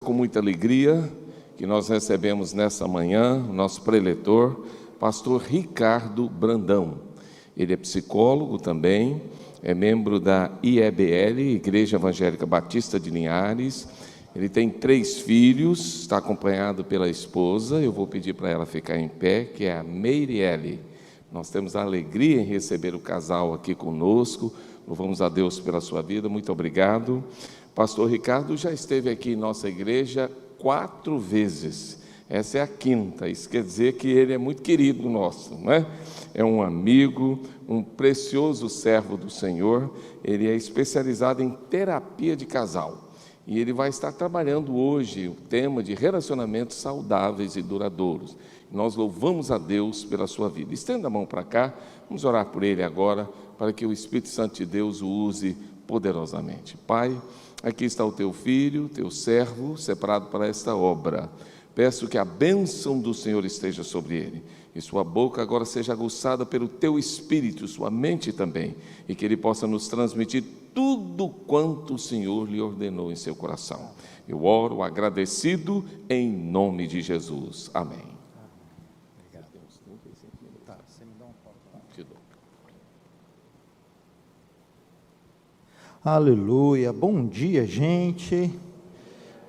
com muita alegria que nós recebemos nessa manhã o nosso preletor, pastor Ricardo Brandão. Ele é psicólogo também, é membro da IEBL, Igreja Evangélica Batista de Linhares. Ele tem 3 filhos, está acompanhado pela esposa. Eu vou pedir para ela ficar em pé, que é a Meiriele. Nós temos a alegria em receber o casal aqui conosco. Louvamos a Deus pela sua vida, muito obrigado. Pastor Ricardo já esteve aqui em nossa igreja 4 vezes. Essa é a 5ª, isso quer dizer que ele é muito querido nosso, não é? É um amigo, um precioso servo do Senhor. Ele é especializado em terapia de casal. E ele vai estar trabalhando hoje o tema de relacionamentos saudáveis e duradouros. Nós louvamos a Deus pela sua vida. Estenda a mão para cá, vamos orar por ele agora, para que o Espírito Santo de Deus o use poderosamente. Pai, aqui está o teu filho, teu servo, separado para esta obra. Peço que a bênção do Senhor esteja sobre ele, e sua boca agora seja aguçada pelo teu Espírito, sua mente também, e que ele possa nos transmitir tudo quanto o Senhor lhe ordenou em seu coração. Eu oro agradecido em nome de Jesus. Amém. Obrigado. Tá, você me dá um pouco. Te dou. Aleluia, bom dia, gente.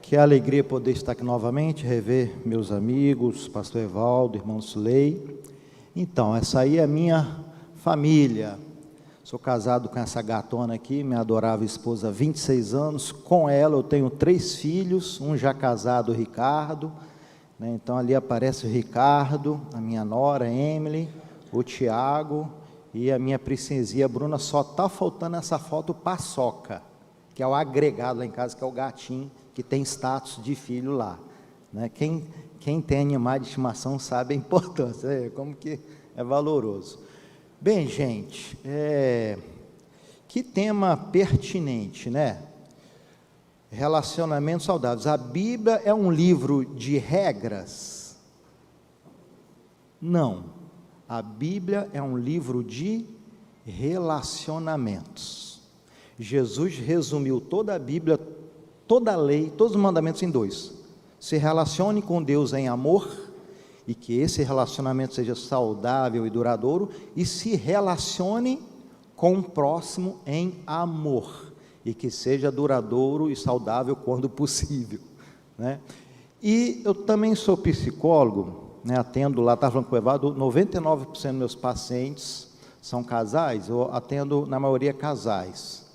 Que alegria poder estar aqui novamente, rever meus amigos, pastor Evaldo, irmão Sulei. Então, essa aí é a minha família. Sou casado com essa gatona aqui, minha adorável esposa há 26 anos. Com ela eu tenho 3 filhos, um já casado, o Ricardo, né? Então ali aparece o Ricardo, a minha nora, a Emily, o Tiago e a minha princesinha Bruna. Só está faltando essa foto Paçoca, que é o agregado lá em casa, que é o gatinho, que tem status de filho lá, né? Quem tem animais de estimação sabe a importância, como que é valoroso. Bem, gente, que tema pertinente, né? Relacionamentos saudáveis. A Bíblia é um livro de regras? Não. A Bíblia é um livro de relacionamentos. Jesus resumiu toda a Bíblia, toda a lei, todos os mandamentos em 2. Se relacione com Deus em amor, e que esse relacionamento seja saudável e duradouro, e se relacione com o próximo em amor, e que seja duradouro e saudável quando possível, né? E eu também sou psicólogo, né? Atendo lá, estava falando com o Evaldo, 99% dos meus pacientes são casais, eu atendo na maioria casais,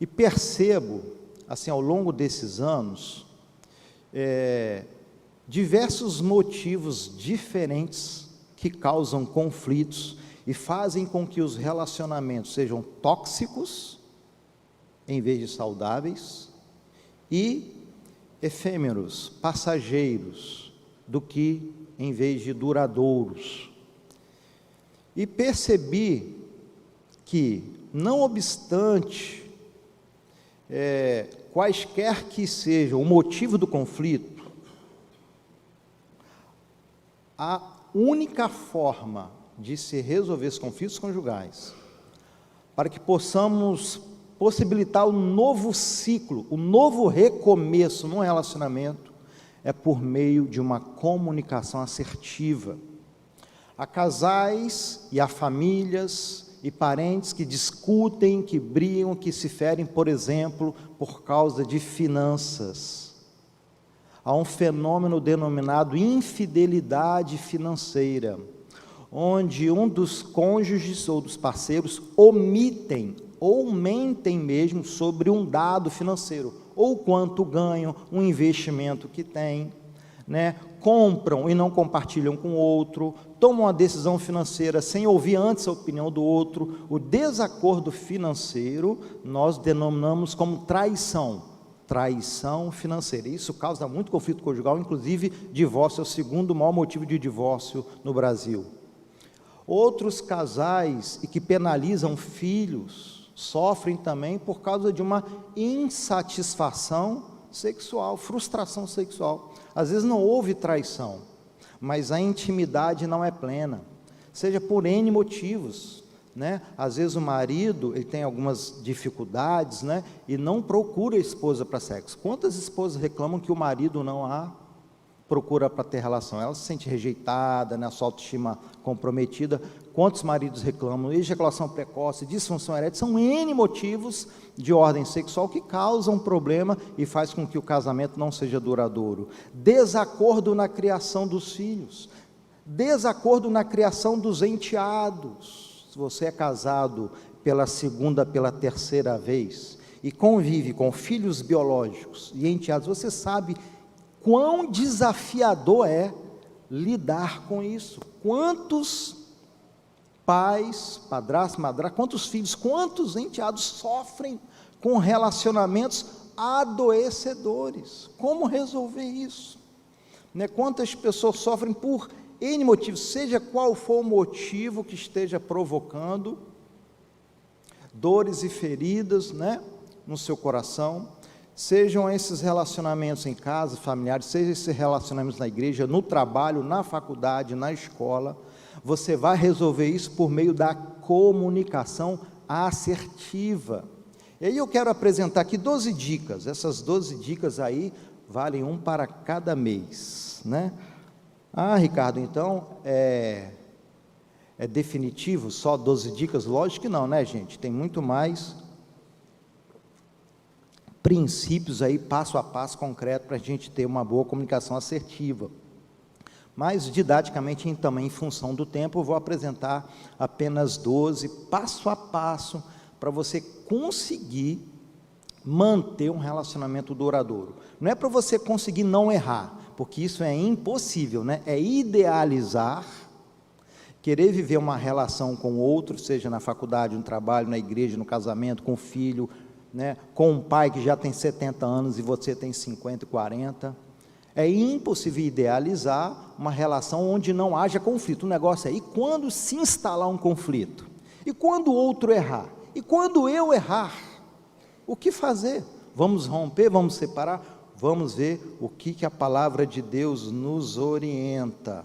e percebo, assim, ao longo desses anos, diversos motivos diferentes que causam conflitos e fazem com que os relacionamentos sejam tóxicos em vez de saudáveis e efêmeros, passageiros, do que em vez de duradouros. E percebi que, não obstante quaisquer que sejam o motivo do conflito, a única forma de se resolver os conflitos conjugais, para que possamos possibilitar um novo ciclo, um novo recomeço no relacionamento, é por meio de uma comunicação assertiva. Há casais e há famílias e parentes que discutem, que brigam, que se ferem, por exemplo, por causa de finanças. Há um fenômeno denominado infidelidade financeira, onde um dos cônjuges ou dos parceiros omitem ou mentem mesmo sobre um dado financeiro, ou quanto ganham, um investimento que tem, né? Compram e não compartilham com o outro, tomam uma decisão financeira sem ouvir antes a opinião do outro. O desacordo financeiro nós denominamos como traição financeira. Isso causa muito conflito conjugal, inclusive divórcio é o 2º maior motivo de divórcio no Brasil. Outros casais, e que penalizam filhos, sofrem também por causa de uma insatisfação sexual, frustração sexual. Às vezes não houve traição, mas a intimidade não é plena, seja por N motivos, né? Às vezes o marido ele tem algumas dificuldades, né? E não procura a esposa para sexo. Quantas esposas reclamam que o marido não a procura para ter relação? Ela se sente rejeitada, né? A sua autoestima comprometida. Quantos maridos reclamam? Ejaculação precoce, disfunção erétil, são N motivos de ordem sexual que causam problema e faz com que o casamento não seja duradouro. Desacordo na criação dos filhos, desacordo na criação dos enteados. Se você é casado pela segunda, pela terceira vez e convive com filhos biológicos e enteados, você sabe quão desafiador é lidar com isso. Quantos pais, padrasto, madrasta, quantos filhos, quantos enteados sofrem com relacionamentos adoecedores? Como resolver isso? Né? Quantas pessoas sofrem por N motivos, seja qual for o motivo que esteja provocando dores e feridas, né, no seu coração, sejam esses relacionamentos em casa, familiares, sejam esses relacionamentos na igreja, no trabalho, na faculdade, na escola. Você vai resolver isso por meio da comunicação assertiva. E aí eu quero apresentar aqui 12 dicas, essas 12 dicas aí valem um para cada mês, né? Ah, Ricardo, então é definitivo, só 12 dicas? Lógico que não, né, gente? Tem muito mais princípios aí, passo a passo, concreto, para a gente ter uma boa comunicação assertiva. Mas, didaticamente, também em função do tempo, eu vou apresentar apenas 12, passo a passo, para você conseguir manter um relacionamento duradouro. Não é para você conseguir não errar, porque isso é impossível, né? É idealizar, querer viver uma relação com outro, seja na faculdade, no trabalho, na igreja, no casamento, com o filho, né? Com um pai que já tem 70 anos e você tem 50 e 40. É impossível idealizar uma relação onde não haja conflito. O negócio é, e quando se instalar um conflito? E quando o outro errar? E quando eu errar? O que fazer? Vamos romper? Vamos separar? Vamos ver o que a palavra de Deus nos orienta.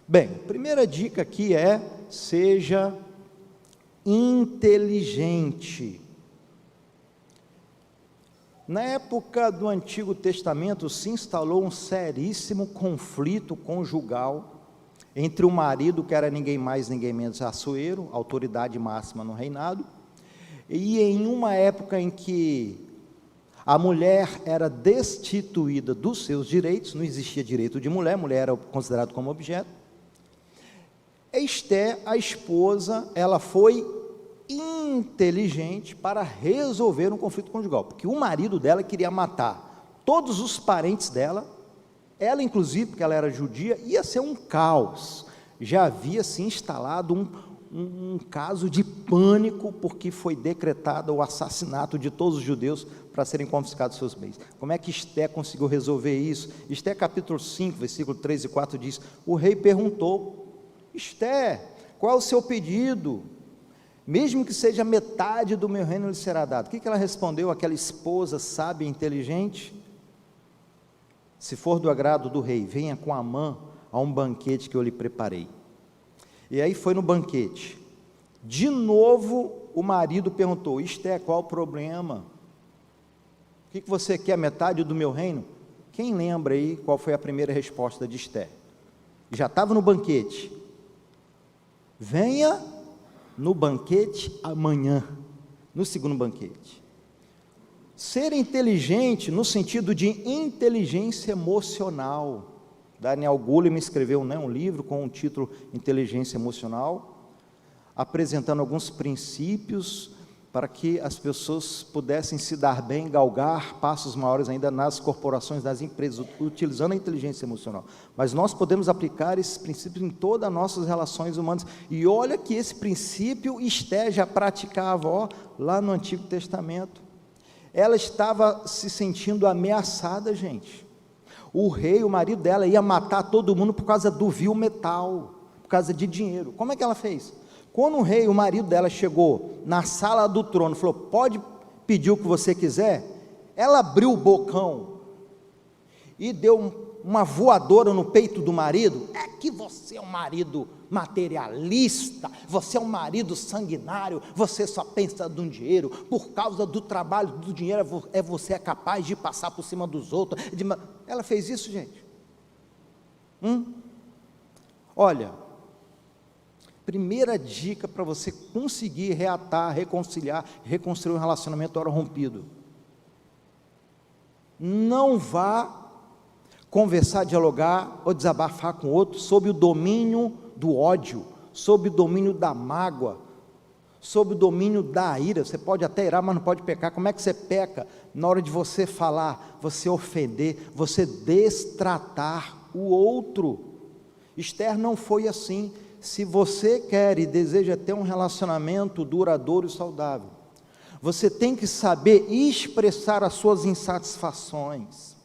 Bem, a primeira dica aqui é: seja inteligente. Na época do Antigo Testamento se instalou um seríssimo conflito conjugal entre o marido, que era ninguém mais, ninguém menos Assuero, autoridade máxima no reinado, e em uma época em que a mulher era destituída dos seus direitos, não existia direito de mulher, mulher era considerada como objeto. Esté, a esposa, ela foi inteligente para resolver um conflito conjugal, porque o marido dela queria matar todos os parentes dela, ela inclusive, porque ela era judia, ia ser um caos. Já havia se instalado um caso de pânico, porque foi decretado o assassinato de todos os judeus para serem confiscados seus bens. Como é que Esté conseguiu resolver isso? Esté capítulo 5, versículo 3 e 4 diz: o rei perguntou: Esté, qual é o seu pedido? Mesmo que seja metade do meu reino lhe será dado. O que ela respondeu, aquela esposa sábia e inteligente? Se for do agrado do rei, venha com Amã a um banquete que eu lhe preparei. E aí foi no banquete. De novo o marido perguntou: Esté, qual o problema? O que você quer, metade do meu reino? Quem lembra aí qual foi a primeira resposta de Esté? Já estava no banquete. Venha no banquete amanhã, no segundo banquete. Ser inteligente no sentido de inteligência emocional. Daniel Goleman escreveu, né, um livro com o título Inteligência Emocional, apresentando alguns princípios para que as pessoas pudessem se dar bem, galgar passos maiores ainda nas corporações, nas empresas, utilizando a inteligência emocional. Mas nós podemos aplicar esses princípios em todas as nossas relações humanas. E olha que esse princípio Esté já praticava, lá no Antigo Testamento. Ela estava se sentindo ameaçada, gente. O rei, o marido dela, ia matar todo mundo por causa do vil metal, por causa de dinheiro. Como é que ela fez? Quando o rei, o marido dela, chegou na sala do trono, falou: pode pedir o que você quiser, ela abriu o bocão e deu uma voadora no peito do marido. que você é um marido materialista, você é um marido sanguinário, você só pensa no dinheiro, por causa do trabalho, do dinheiro, você é capaz de passar por cima dos outros. Ela fez isso, gente? Olha, primeira dica para você conseguir reatar, reconciliar, reconstruir um relacionamento hora rompido: não vá conversar, dialogar ou desabafar com o outro sob o domínio do ódio, sob o domínio da mágoa, sob o domínio da ira. Você pode até irar, mas não pode pecar. Como é que você peca? Na hora de você falar, você ofender, você destratar o outro. Esther não foi assim. Se você quer e deseja ter um relacionamento duradouro e saudável, você tem que saber expressar as suas insatisfações.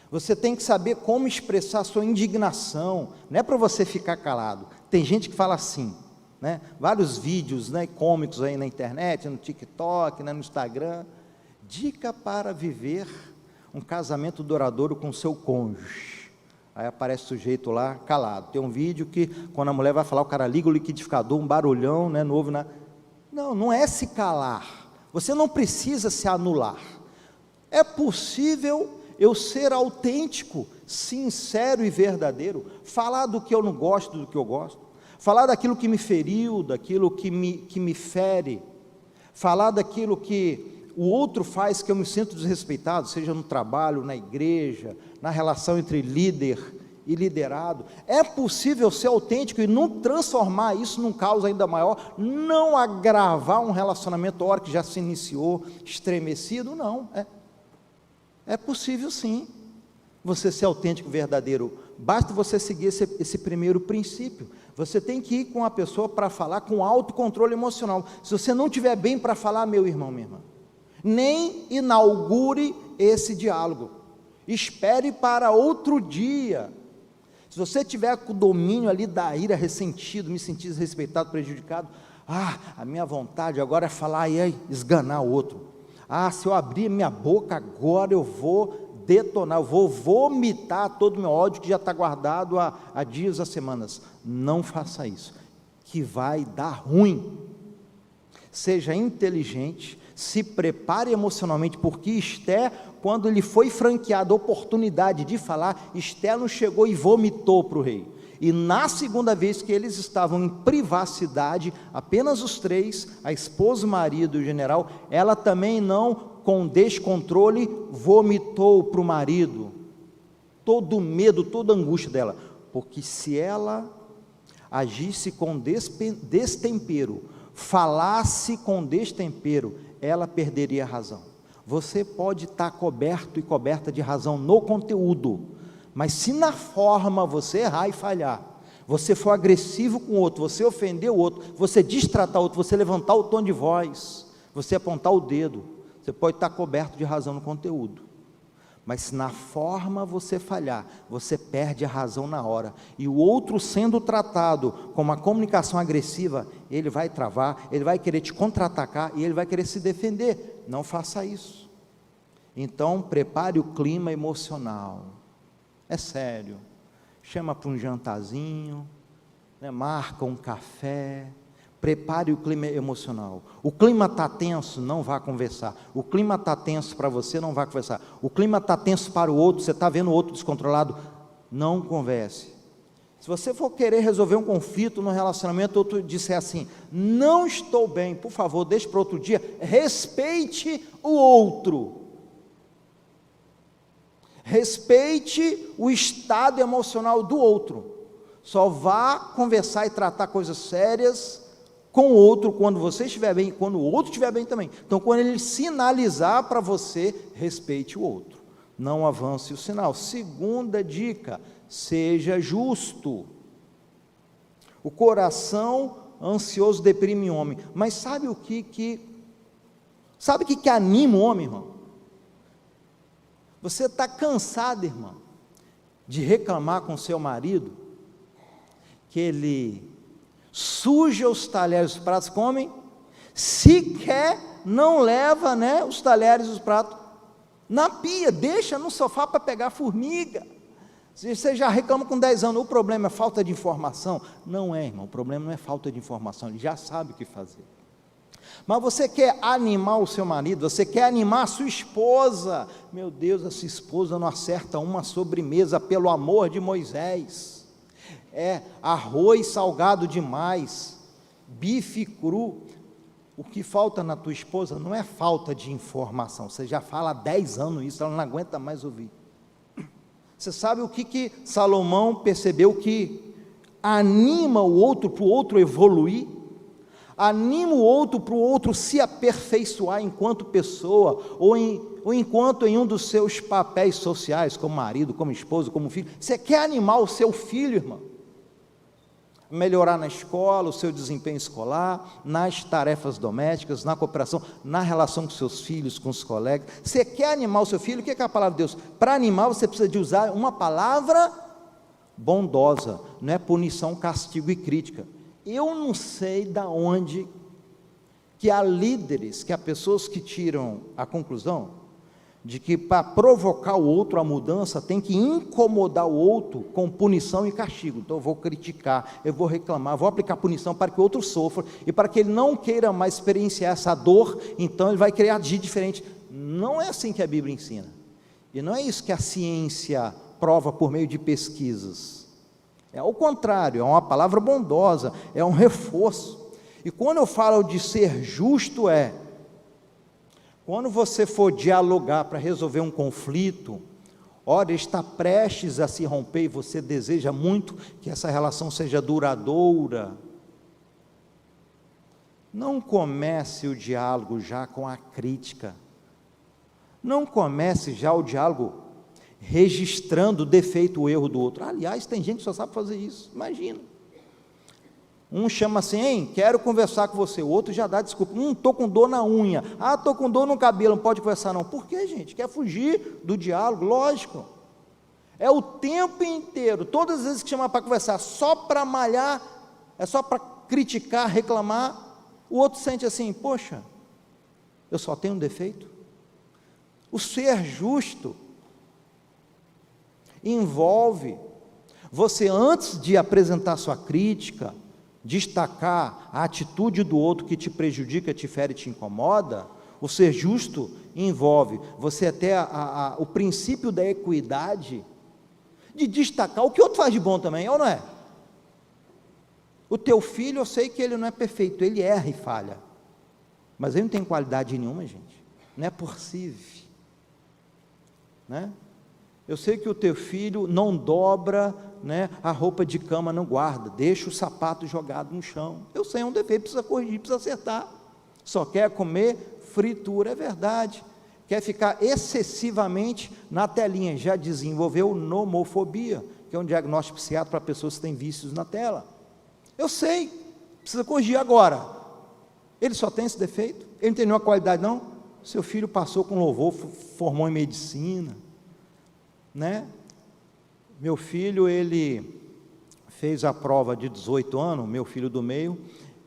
Você tem que saber como expressar a sua indignação. Não é para você ficar calado. Tem gente que fala assim, né? Vários vídeos, né, cômicos aí na internet, no TikTok, né, no Instagram. Dica para viver um casamento duradouro com seu cônjuge. Aí aparece o sujeito lá calado. Tem um vídeo que quando a mulher vai falar, o cara liga o liquidificador, um barulhão, né, não ouve nada. Não é se calar. Você não precisa se anular. É possível eu ser autêntico, sincero e verdadeiro, falar do que eu não gosto, do que eu gosto, falar daquilo que me feriu, daquilo que me fere, falar daquilo que o outro faz que eu me sinto desrespeitado, seja no trabalho, na igreja, na relação entre líder e liderado. É possível ser autêntico e não transformar isso num caos ainda maior, não agravar um relacionamento, a hora que já se iniciou, estremecido. Não, é possível sim, você ser autêntico, verdadeiro. Basta você seguir esse primeiro princípio. Você tem que ir com a pessoa para falar com autocontrole emocional. Se você não estiver bem para falar, meu irmão, minha irmã, nem inaugure esse diálogo. Espere para outro dia. Se você tiver com o domínio ali da ira, ressentido, me sentir desrespeitado, prejudicado, a minha vontade agora é falar e esganar o outro. Se eu abrir minha boca agora, eu vou detonar, eu vou vomitar todo o meu ódio que já está guardado há dias, há semanas. Não faça isso, que vai dar ruim. Seja inteligente, se prepare emocionalmente, porque Esther, quando lhe foi franqueada a oportunidade de falar, Esther não chegou e vomitou para o rei. E na segunda vez que eles estavam em privacidade, apenas os três, a esposa, o marido e o general, ela também não, com descontrole, vomitou para o marido, todo o medo, toda a angústia dela, porque se ela agisse com destempero, falasse com destempero, ela perderia a razão. Você pode estar coberto e coberta de razão no conteúdo, mas se na forma você errar e falhar, você for agressivo com o outro, você ofender o outro, você destratar o outro, você levantar o tom de voz, você apontar o dedo, você pode estar coberto de razão no conteúdo, mas se na forma você falhar, você perde a razão na hora, e o outro sendo tratado com uma comunicação agressiva, ele vai travar, ele vai querer te contra-atacar, e ele vai querer se defender. Não faça isso. Então prepare o clima emocional. É sério, chama para um jantarzinho, né, marca um café, prepare o clima emocional. O clima está tenso, não vá conversar. O clima está tenso para você, não vá conversar. O clima está tenso para o outro, você está vendo o outro descontrolado, não converse. Se você for querer resolver um conflito no relacionamento, outro disser assim, não estou bem, por favor, deixe para outro dia, respeite o outro. Respeite o estado emocional do outro. Só vá conversar e tratar coisas sérias com o outro quando você estiver bem, quando o outro estiver bem também. Então, quando ele sinalizar para você, respeite o outro. Não avance o sinal. Segunda dica, seja justo. O coração ansioso deprime o homem. Mas sabe o que anima o homem, irmão? Você está cansado, irmão, de reclamar com seu marido, que ele suja os talheres, os pratos, comem, sequer não leva, né, os talheres e os pratos na pia, deixa no sofá para pegar formiga, Você já reclama com 10 anos, o problema é falta de informação? Não é, irmão, o problema não é falta de informação, ele já sabe o que fazer. Mas você quer animar o seu marido, você quer animar a sua esposa. Meu Deus, a sua esposa não acerta uma sobremesa, pelo amor de Moisés. É arroz salgado demais, bife cru. O que falta na tua esposa não é falta de informação, você já fala há 10 anos isso, ela não aguenta mais ouvir. Você sabe o que Salomão percebeu que anima o outro para o outro evoluir? Anima o outro para o outro se aperfeiçoar enquanto pessoa, ou enquanto em um dos seus papéis sociais, como marido, como esposo, como filho. Você quer animar o seu filho, irmão? Melhorar na escola, o seu desempenho escolar, nas tarefas domésticas, na cooperação, na relação com seus filhos, com os colegas. Você quer animar o seu filho? O que é a palavra de Deus? Para animar, você precisa de usar uma palavra bondosa, não é punição, castigo e crítica. Eu não sei de onde que há líderes, que há pessoas que tiram a conclusão de que para provocar o outro a mudança, tem que incomodar o outro com punição e castigo. Então eu vou criticar, eu vou reclamar, vou aplicar punição para que o outro sofra, e para que ele não queira mais experienciar essa dor, então ele vai querer agir diferente. Não é assim que a Bíblia ensina, e não é isso que a ciência prova por meio de pesquisas. É ao contrário, é uma palavra bondosa, é um reforço. E quando eu falo de ser justo, quando você for dialogar para resolver um conflito, ora, está prestes a se romper e você deseja muito que essa relação seja duradoura, não comece o diálogo já com a crítica, não comece já o diálogo registrando o defeito, o erro do outro. Aliás, tem gente que só sabe fazer isso, imagina. Um chama assim, hein, quero conversar com você, o outro já dá desculpa, estou com dor na unha, estou com dor no cabelo, não pode conversar não. Por quê, gente? Quer fugir do diálogo? Lógico, é o tempo inteiro, todas as vezes que chamar para conversar, só para malhar, é só para criticar, reclamar, o outro sente assim, poxa, eu só tenho um defeito. O ser justo envolve você, antes de apresentar sua crítica, destacar a atitude do outro que te prejudica, te fere, te incomoda. O ser justo envolve você até o princípio da equidade, de destacar o que o outro faz de bom também, ou não é? O teu filho, eu sei que ele não é perfeito, ele erra e falha, mas ele não tem qualidade nenhuma, gente, não é possível, né? Eu sei que o teu filho não dobra, né, a roupa de cama, não guarda, deixa o sapato jogado no chão. Eu sei, é um defeito, precisa corrigir, precisa acertar. Só quer comer fritura, é verdade. Quer ficar excessivamente na telinha, já desenvolveu nomofobia, que é um diagnóstico psiquiátrico para pessoas que têm vícios na tela. Eu sei, precisa corrigir agora. Ele só tem esse defeito? Ele não tem nenhuma qualidade não? Seu filho passou com louvor, formou em medicina, né? Meu filho, ele fez a prova de 18 anos, meu filho do meio,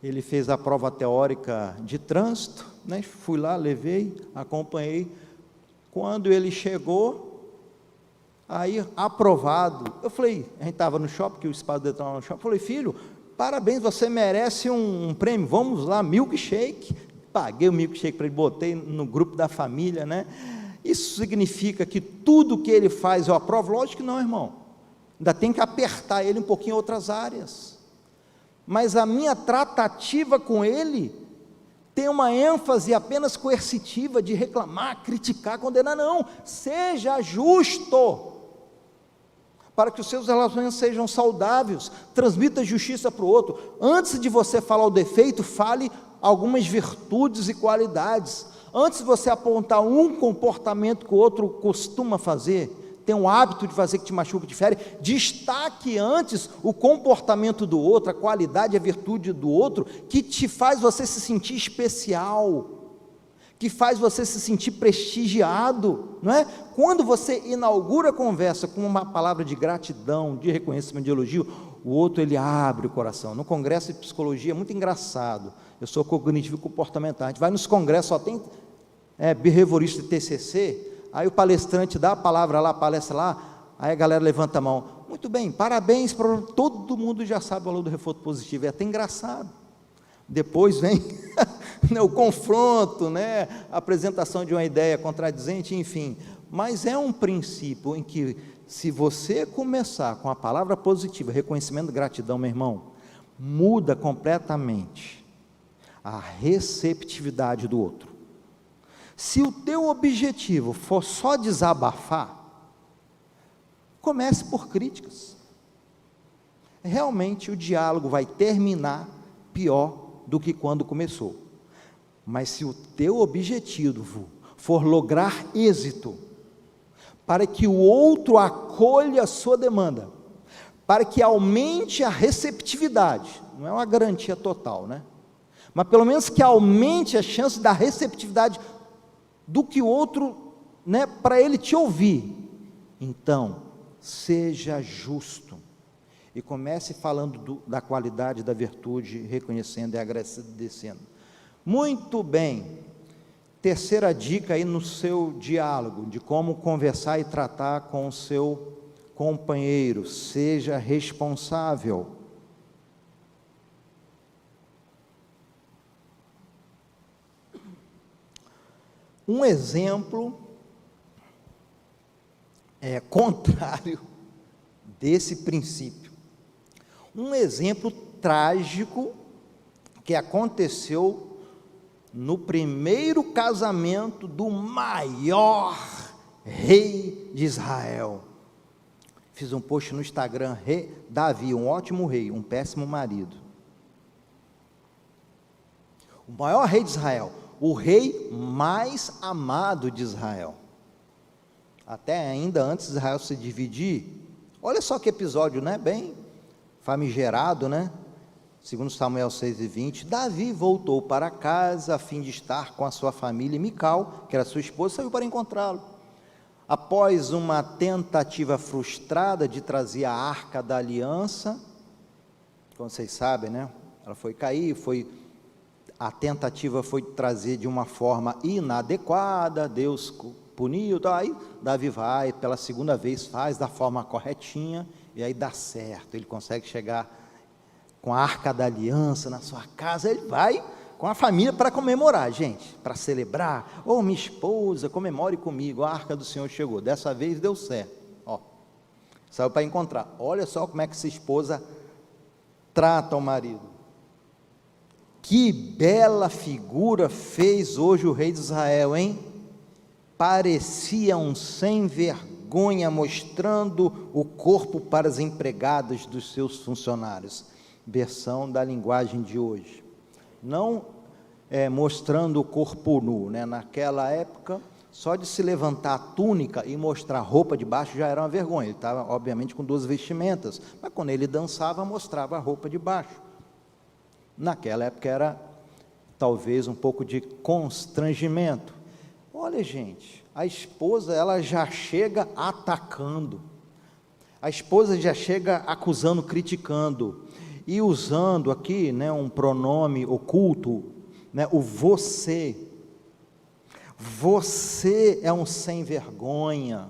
ele fez a prova teórica de trânsito, né? Fui lá, levei, acompanhei. Quando ele chegou, aí aprovado, eu falei, a gente estava no shopping, que o espaço dele estava no shopping, eu falei, filho, parabéns, você merece um prêmio, vamos lá, milkshake. Paguei o milkshake para ele, botei no grupo da família, né? Isso significa que tudo que ele faz eu aprovo? Lógico que não, irmão, ainda tem que apertar ele um pouquinho em outras áreas, mas a minha tratativa com ele tem uma ênfase apenas coercitiva, de reclamar, criticar, condenar. Não, seja justo, para que os seus relacionamentos sejam saudáveis, transmita justiça para o outro. Antes de você falar o defeito, fale algumas virtudes e qualidades. Antes de você apontar um comportamento que o outro costuma fazer, tem um hábito de fazer que te machuca, te fere, destaque antes o comportamento do outro, a qualidade, a virtude do outro, que te faz você se sentir especial, que faz você se sentir prestigiado, não é? Quando você inaugura a conversa com uma palavra de gratidão, de reconhecimento, de elogio, o outro, ele abre o coração. No congresso de psicologia é muito engraçado, eu sou cognitivo comportamental, a gente vai nos congressos, só tem behaviorista de TCC, aí o palestrante dá a palavra lá, a palestra lá, Aí a galera levanta a mão. Muito bem, parabéns para todo mundo já sabe o valor do reforço positivo. É até engraçado. Depois vem né, o confronto, né, a apresentação de uma ideia contradizente, enfim. Mas é um princípio em que, se você começar com a palavra positiva, reconhecimento, gratidão, meu irmão, muda completamente a receptividade do outro. Se o teu objetivo for só desabafar, comece por críticas. Realmente o diálogo vai terminar pior do que quando começou. Mas se o teu objetivo for lograr êxito, para que o outro acolha a sua demanda, para que aumente a receptividade, não é uma garantia total, né? Mas pelo menos que aumente a chance da receptividade do que o outro, né, para ele te ouvir. Então, seja justo. E comece falando da qualidade da virtude, reconhecendo e agradecendo. Muito bem. Terceira dica aí no seu diálogo, de como conversar e tratar com o seu companheiro. Seja responsável. Um exemplo contrário desse princípio. Um exemplo trágico que aconteceu no primeiro casamento do maior rei de Israel. Fiz um post no Instagram, Davi, um ótimo rei, um péssimo marido. O maior rei de Israel, o rei mais amado de Israel. Até ainda antes de Israel se dividir, olha só que episódio, né? Bem famigerado, né? Segundo Samuel 6:20, Davi voltou para casa a fim de estar com a sua família, e Mical, que era sua esposa, saiu para encontrá-lo. Após uma tentativa frustrada de trazer a Arca da Aliança, como vocês sabem, né? Ela foi cair, a tentativa foi trazer de uma forma inadequada, Deus puniu, aí Davi vai, pela segunda vez faz da forma corretinha, e aí dá certo, ele consegue chegar com a Arca da Aliança na sua casa, ele vai com a família para comemorar, gente, para celebrar. Minha esposa, comemore comigo, a Arca do Senhor chegou, dessa vez deu certo, saiu para encontrar. Olha só como é que essa esposa trata o marido. Que bela figura fez hoje o rei de Israel, hein? Parecia um sem vergonha, mostrando o corpo para as empregadas dos seus funcionários. Versão da linguagem de hoje. Não mostrando o corpo nu, né? Naquela época, só de se levantar a túnica e mostrar a roupa de baixo já era uma vergonha. Ele estava, obviamente, com 2 vestimentas, mas quando ele dançava, mostrava a roupa de baixo. Naquela época era, talvez, um pouco de constrangimento. Olha, gente, a esposa, ela já chega atacando, a esposa já chega acusando, criticando, e usando aqui, né, um pronome oculto, né, o você. Você é um sem vergonha.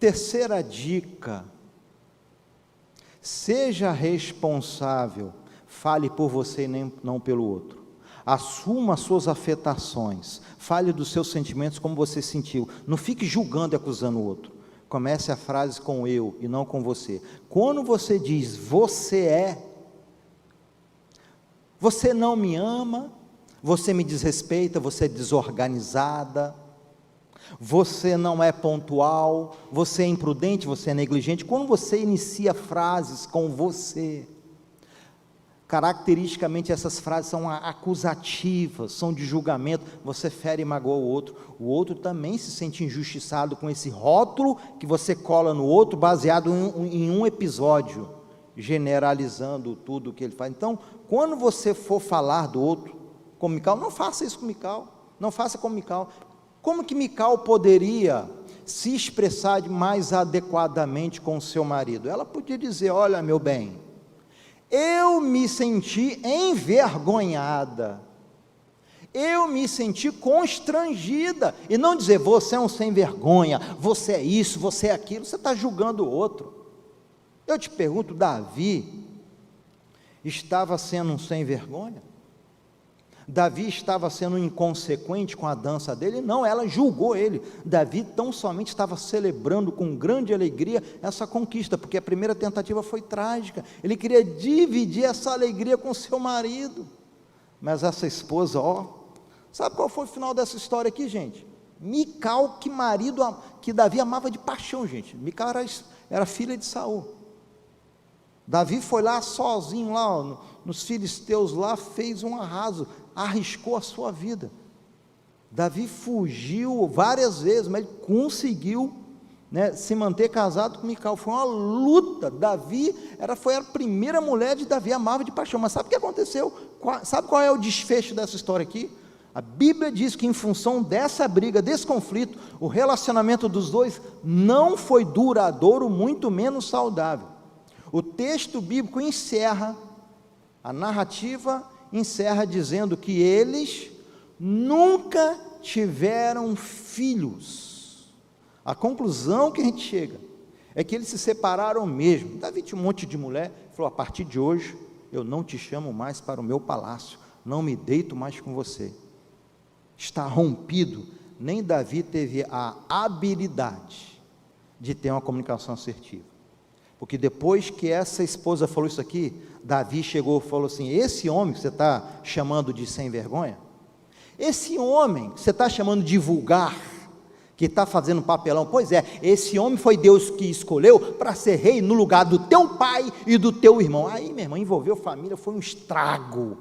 Terceira dica: seja responsável, fale por você e não pelo outro. Assuma suas afetações, fale dos seus sentimentos como você sentiu, não fique julgando e acusando o outro. Comece a frase com eu e não com você. Quando você diz você não me ama, você me desrespeita, você é desorganizada, você não é pontual, você é imprudente, você é negligente. Quando você inicia frases com você, caracteristicamente essas frases são acusativas, são de julgamento, você fere e magoa o outro também se sente injustiçado com esse rótulo que você cola no outro, baseado em um episódio, generalizando tudo o que ele faz. Então, quando você for falar do outro, com Mical, não faça isso com Mical, não faça com Mical. Como que Mical poderia se expressar mais adequadamente com o seu marido? Ela podia dizer: olha, meu bem, eu me senti envergonhada, eu me senti constrangida, e não dizer, você é um sem vergonha, você é isso, você é aquilo, você está julgando o outro. Eu te pergunto, Davi estava sendo um sem vergonha? Davi estava sendo inconsequente com a dança dele? Não, ela julgou ele. Davi tão somente estava celebrando com grande alegria essa conquista, porque a primeira tentativa foi trágica, ele queria dividir essa alegria com seu marido, mas essa esposa, sabe qual foi o final dessa história aqui, gente? Mical, que Davi amava de paixão, gente. Mical era filha de Saul. Davi foi lá sozinho, lá nos filisteus, lá fez um arraso, arriscou a sua vida. Davi fugiu várias vezes, mas ele conseguiu, né, se manter casado com Mical. Foi uma luta. Davi foi a primeira mulher de Davi, amava de paixão. Mas sabe o que aconteceu? Sabe qual é o desfecho dessa história aqui? A Bíblia diz que em função dessa briga, desse conflito, o relacionamento dos dois não foi duradouro, muito menos saudável. O texto bíblico encerra, a narrativa encerra dizendo que eles nunca tiveram filhos. A conclusão que a gente chega é que eles se separaram mesmo. Davi tinha um monte de mulher, falou, a partir de hoje eu não te chamo mais para o meu palácio, não me deito mais com você. Está rompido. Nem Davi teve a habilidade de ter uma comunicação assertiva. Porque depois que essa esposa falou isso aqui, Davi chegou e falou assim, esse homem que você está chamando de sem vergonha, esse homem que você está chamando de vulgar, que está fazendo papelão, pois é, esse homem foi Deus que escolheu para ser rei no lugar do teu pai e do teu irmão. Aí, meu irmão, envolveu família, foi um estrago,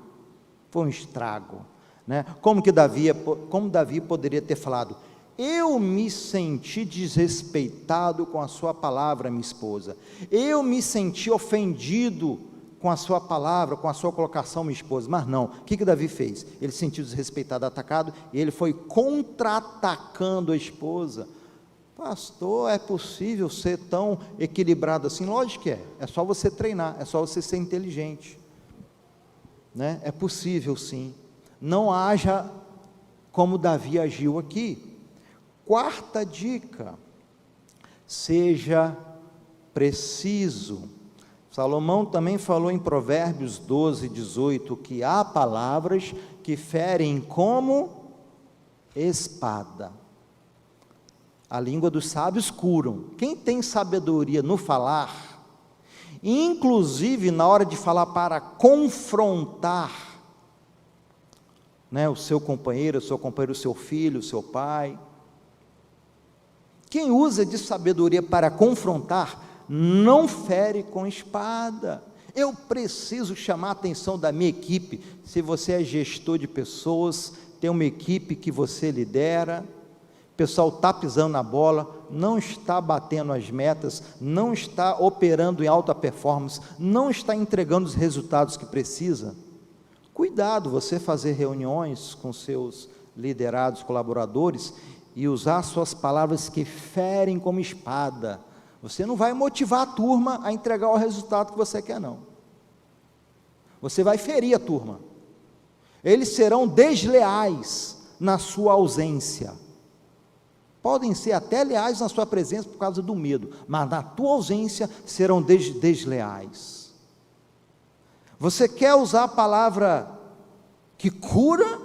né? Como Davi poderia ter falado, eu me senti desrespeitado com a sua palavra, minha esposa, eu me senti ofendido com a sua palavra, com a sua colocação, minha esposa. Mas não, o que Davi fez? Ele se sentiu desrespeitado, atacado, e ele foi contra-atacando a esposa. Pastor, é possível ser tão equilibrado assim? Lógico que é só você treinar, é só você ser inteligente, né? É possível sim, não haja como Davi agiu aqui. Quarta dica, seja preciso. Salomão também falou em Provérbios 12, 18, que há palavras que ferem como espada. A língua dos sábios curam. Quem tem sabedoria no falar, inclusive na hora de falar para confrontar, né, o seu companheiro, o seu filho, o seu pai, quem usa de sabedoria para confrontar, não fere com espada. Eu preciso chamar a atenção da minha equipe. Se você é gestor de pessoas, tem uma equipe que você lidera, o pessoal está pisando na bola, não está batendo as metas, não está operando em alta performance, não está entregando os resultados que precisa. Cuidado você fazer reuniões com seus liderados, colaboradores, e usar suas palavras que ferem como espada. Você não vai motivar a turma a entregar o resultado que você quer, não. Você vai ferir a turma. Eles serão desleais na sua ausência. Podem ser até leais na sua presença por causa do medo, mas na tua ausência serão desleais. Você quer usar a palavra que cura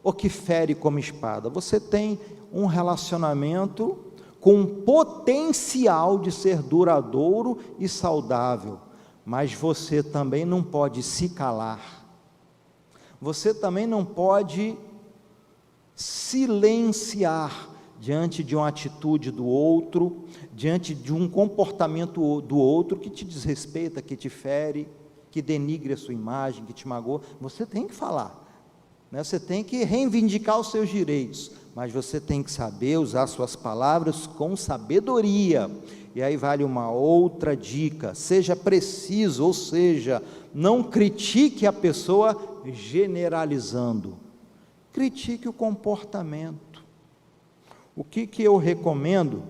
ou que fere como espada? Você tem um relacionamento com potencial de ser duradouro e saudável, mas você também não pode se calar, você também não pode silenciar diante de uma atitude do outro, diante de um comportamento do outro que te desrespeita, que te fere, que denigre a sua imagem, que te magoa. Você tem que falar, né? Você tem que reivindicar os seus direitos, mas você tem que saber usar suas palavras com sabedoria. E aí vale uma outra dica, seja preciso, ou seja, não critique a pessoa generalizando, critique o comportamento. O que eu recomendo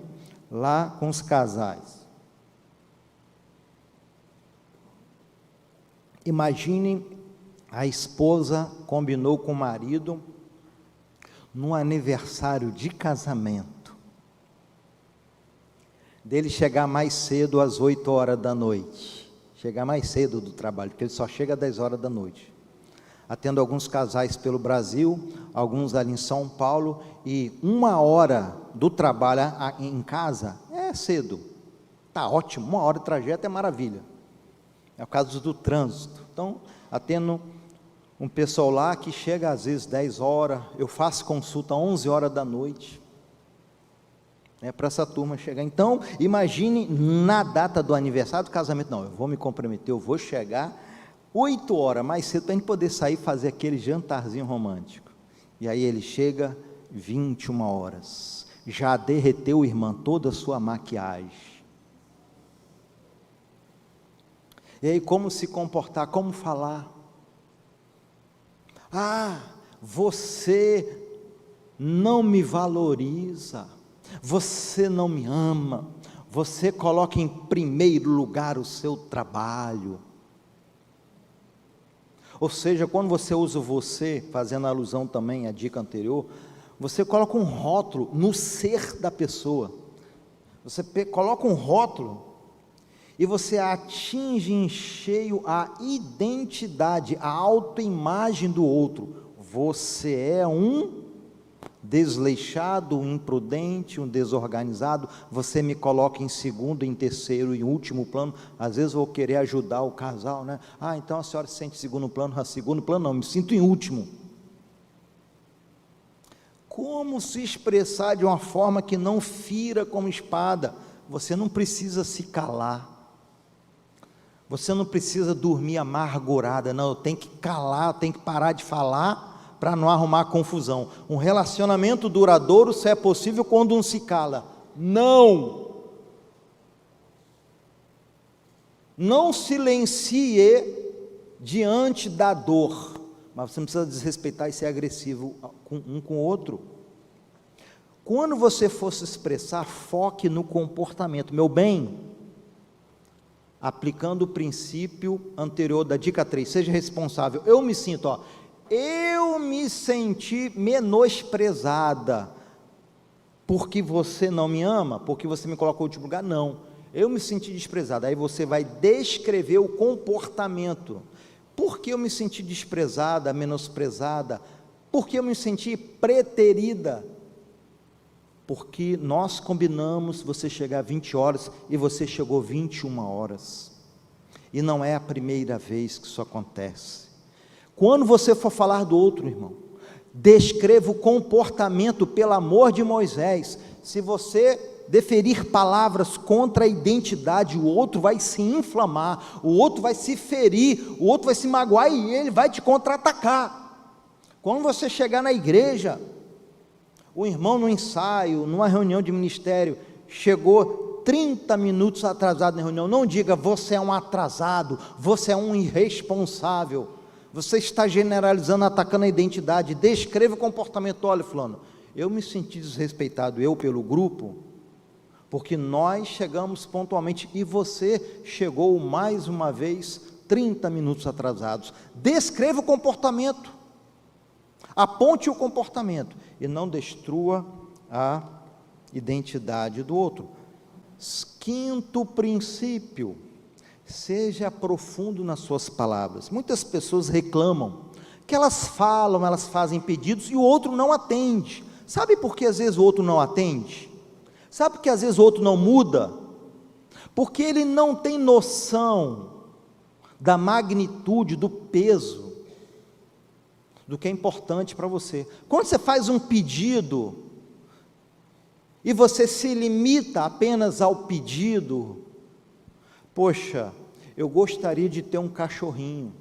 lá com os casais? Imaginem, a esposa combinou com o marido no aniversário de casamento, dele chegar mais cedo às 8 horas da noite, chegar mais cedo do trabalho, porque ele só chega às 10 horas da noite. Atendo alguns casais pelo Brasil, alguns ali em São Paulo, e 1 hora do trabalho em casa é cedo, está ótimo, 1 hora de trajeto é maravilha, é o caso do trânsito. Então, atendo um pessoal lá que chega às vezes 10 horas, eu faço consulta 11 horas da noite, para essa turma chegar. Então, imagine na data do aniversário do casamento, não, eu vou me comprometer, eu vou chegar 8 horas mais cedo, para a gente poder sair e fazer aquele jantarzinho romântico. E aí ele chega 21 horas, já derreteu, irmã, toda a sua maquiagem. E aí como se comportar, como falar? Ah, você não me valoriza, você não me ama, você coloca em primeiro lugar o seu trabalho. Ou seja, quando você usa você, fazendo alusão também à dica anterior, você coloca um rótulo no ser da pessoa, você coloca um rótulo, e você atinge em cheio a identidade, a autoimagem do outro. Você é um desleixado, um imprudente, um desorganizado, você me coloca em segundo, em terceiro e último plano. Às vezes eu vou querer ajudar o casal, né? Então a senhora se sente em segundo plano. Segundo plano não, me sinto em último. Como se expressar de uma forma que não fira como espada? Você não precisa se calar, você não precisa dormir amargurada, não, eu tenho que calar, eu tenho que parar de falar, para não arrumar confusão. Um relacionamento duradouro só é possível quando um se cala. Não silencie diante da dor, mas você não precisa desrespeitar e ser agressivo um com o outro. Quando você for se expressar, foque no comportamento. Meu bem, aplicando o princípio anterior da dica 3, seja responsável. Eu me senti menosprezada, porque você não me ama, porque você me colocou em último lugar. Não, eu me senti desprezada. Aí você vai descrever o comportamento. Por que eu me senti desprezada, menosprezada? Por que eu me senti preterida? Porque nós combinamos você chegar 20 horas e você chegou 21 horas, e não é a primeira vez que isso acontece. Quando você for falar do outro, irmão, descreva o comportamento, pelo amor de Moisés. Se você deferir palavras contra a identidade, o outro vai se inflamar, o outro vai se ferir, o outro vai se magoar e ele vai te contra-atacar. Quando você chegar na igreja, o irmão no ensaio, numa reunião de ministério, chegou 30 minutos atrasado na reunião, não diga você é um atrasado, você é um irresponsável. Você está generalizando, atacando a identidade. Descreva o comportamento. Olha, fulano, eu me senti desrespeitado, eu pelo grupo, porque nós chegamos pontualmente e você chegou mais uma vez 30 minutos atrasados. Descreva o comportamento, aponte o comportamento e não destrua a identidade do outro. Quinto princípio: seja profundo nas suas palavras. Muitas pessoas reclamam que elas falam, elas fazem pedidos e o outro não atende. Sabe por que às vezes o outro não atende? Sabe por que às vezes o outro não muda? Porque ele não tem noção da magnitude, do peso, do que é importante para você. Quando você faz um pedido e você se limita apenas ao pedido, poxa, eu gostaria de ter um cachorrinho,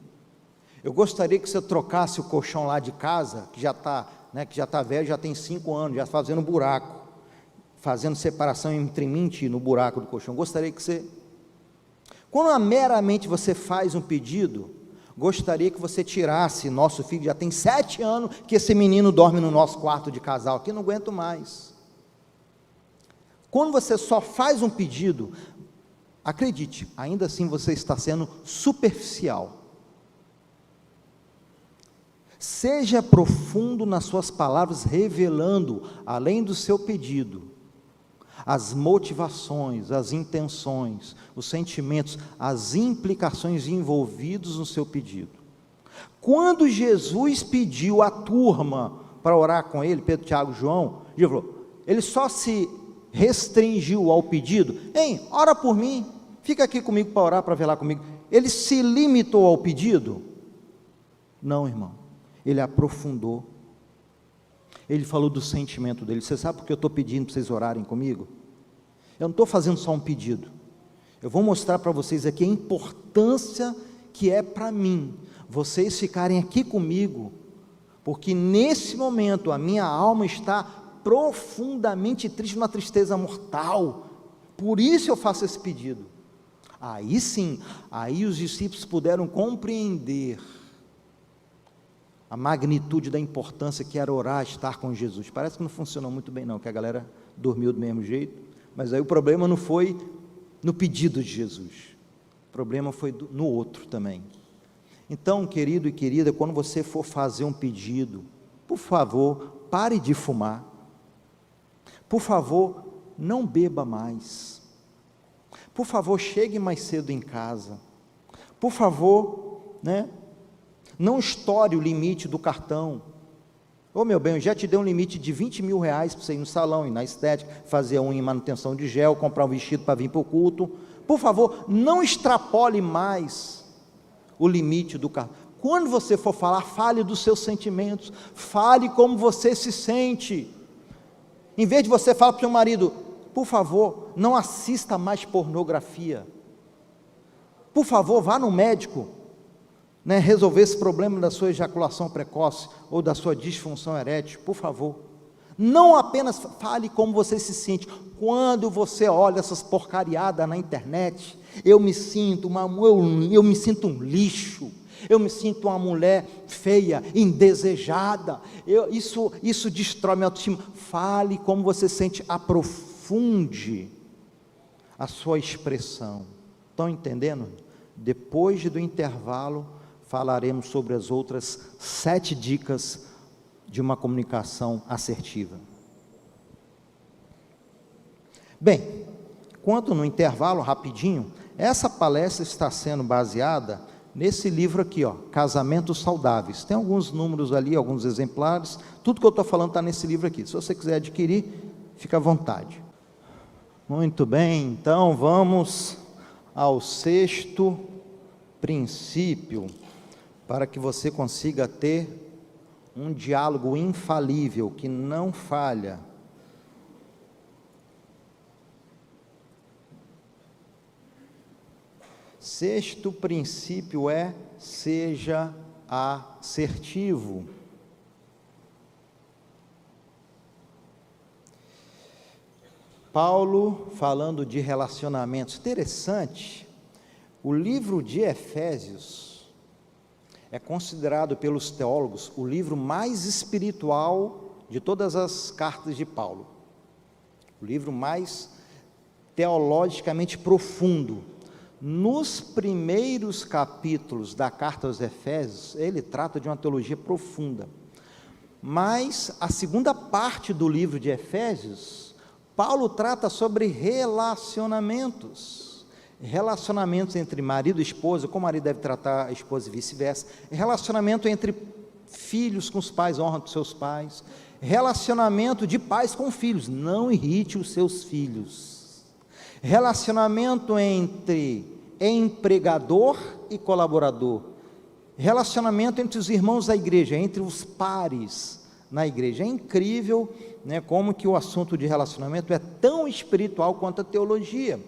eu gostaria que você trocasse o colchão lá de casa, que já está velho, já tem 5 anos, já fazendo buraco, fazendo separação entre mim e ti no buraco do colchão. Gostaria que você, quando meramente você faz um pedido, gostaria que você tirasse, nosso filho já tem 7 anos, que esse menino dorme no nosso quarto de casal, aqui não aguento mais. Quando você só faz um pedido, acredite, ainda assim você está sendo superficial. Seja profundo nas suas palavras, revelando, além do seu pedido, as motivações, as intenções, os sentimentos, as implicações envolvidos no seu pedido. Quando Jesus pediu à turma para orar com ele, Pedro, Tiago, João, ele só se restringiu ao pedido: "Hein, ora por mim, fica aqui comigo para orar, para velar comigo". Ele se limitou ao pedido? Não, irmão, ele aprofundou. Ele falou do sentimento dele. Você sabe por que eu estou pedindo para vocês orarem comigo? Eu não estou fazendo só um pedido, eu vou mostrar para vocês aqui a importância que é para mim, vocês ficarem aqui comigo, porque nesse momento a minha alma está profundamente triste, uma tristeza mortal, por isso eu faço esse pedido. Aí sim, aí os discípulos puderam compreender a magnitude da importância que era orar, estar com Jesus. Parece que não funcionou muito bem não, que a galera dormiu do mesmo jeito, mas aí o problema não foi no pedido de Jesus, o problema foi no outro também. Então, querido e querida, quando você for fazer um pedido, por favor, pare de fumar, por favor, não beba mais, por favor, chegue mais cedo em casa, por favor, não estoure o limite do cartão. Ô meu bem, eu já te dei um limite de 20 mil reais para você ir no salão, ir na estética, fazer a unha em manutenção de gel, comprar um vestido para vir para o culto. Por favor, não extrapole mais o limite do cartão. Quando você for falar, fale dos seus sentimentos, fale como você se sente. Em vez de você falar para o seu marido: por favor, não assista mais pornografia, por favor, vá no médico, resolver esse problema da sua ejaculação precoce, ou da sua disfunção erétil, por favor. Não apenas fale como você se sente. Quando você olha essas porcariadas na internet, eu me sinto um lixo, eu me sinto uma mulher feia, indesejada, isso destrói minha autoestima. Fale como você sente, aprofunde a sua expressão. Estão entendendo? Depois do intervalo, falaremos sobre as outras 7 dicas de uma comunicação assertiva. Bem, quanto no intervalo, rapidinho, essa palestra está sendo baseada nesse livro aqui, Casamentos Saudáveis. Tem alguns números ali, alguns exemplares, tudo que eu estou falando está nesse livro aqui. Se você quiser adquirir, fica à vontade. Muito bem, então vamos ao 6º princípio, para que você consiga ter um diálogo infalível, que não falha. Sexto princípio é: seja assertivo. Paulo, falando de relacionamentos, interessante, o livro de Efésios é considerado pelos teólogos o livro mais espiritual de todas as cartas de Paulo, o livro mais teologicamente profundo. Nos primeiros capítulos da carta aos Efésios, ele trata de uma teologia profunda, mas a segunda parte do livro de Efésios, Paulo trata sobre relacionamentos entre marido e esposa, como o marido deve tratar a esposa e vice-versa, relacionamento entre filhos com os pais, honra com seus pais, relacionamento de pais com filhos, não irrite os seus filhos, relacionamento entre empregador e colaborador, relacionamento entre os irmãos da igreja, entre os pares na igreja. É incrível, como que o assunto de relacionamento é tão espiritual quanto a teologia.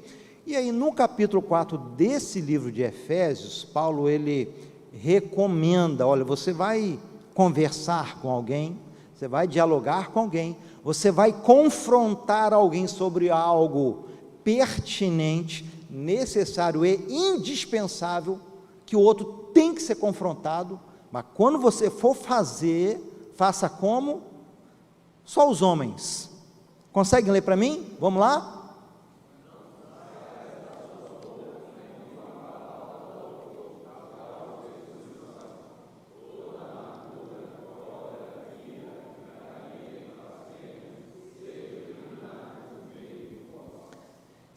E aí no capítulo 4 desse livro de Efésios, Paulo ele recomenda: olha, você vai conversar com alguém, você vai dialogar com alguém, você vai confrontar alguém sobre algo pertinente, necessário e indispensável, que o outro tem que ser confrontado, mas quando você for fazer, faça como? Só os homens. Conseguem ler para mim? Vamos lá?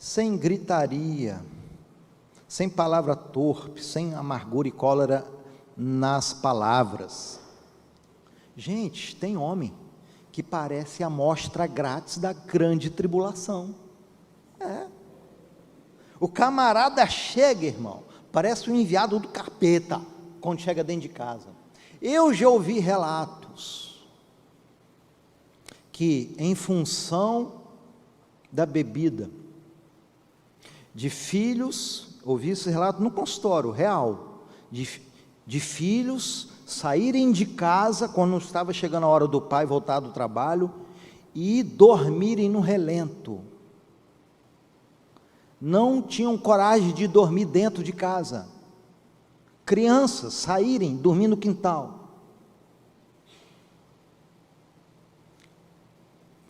sem gritaria, sem palavra torpe, sem amargura e cólera nas palavras. Gente, tem homem que parece a amostra grátis da grande tribulação. O camarada chega, irmão, parece o enviado do capeta, quando chega dentro de casa. Eu já ouvi relatos que, em função da bebida, de filhos, ouvi esse relato no consultório, real, de filhos saírem de casa, quando estava chegando a hora do pai voltar do trabalho, e dormirem no relento. Não tinham coragem de dormir dentro de casa. Crianças saírem, dormir no quintal.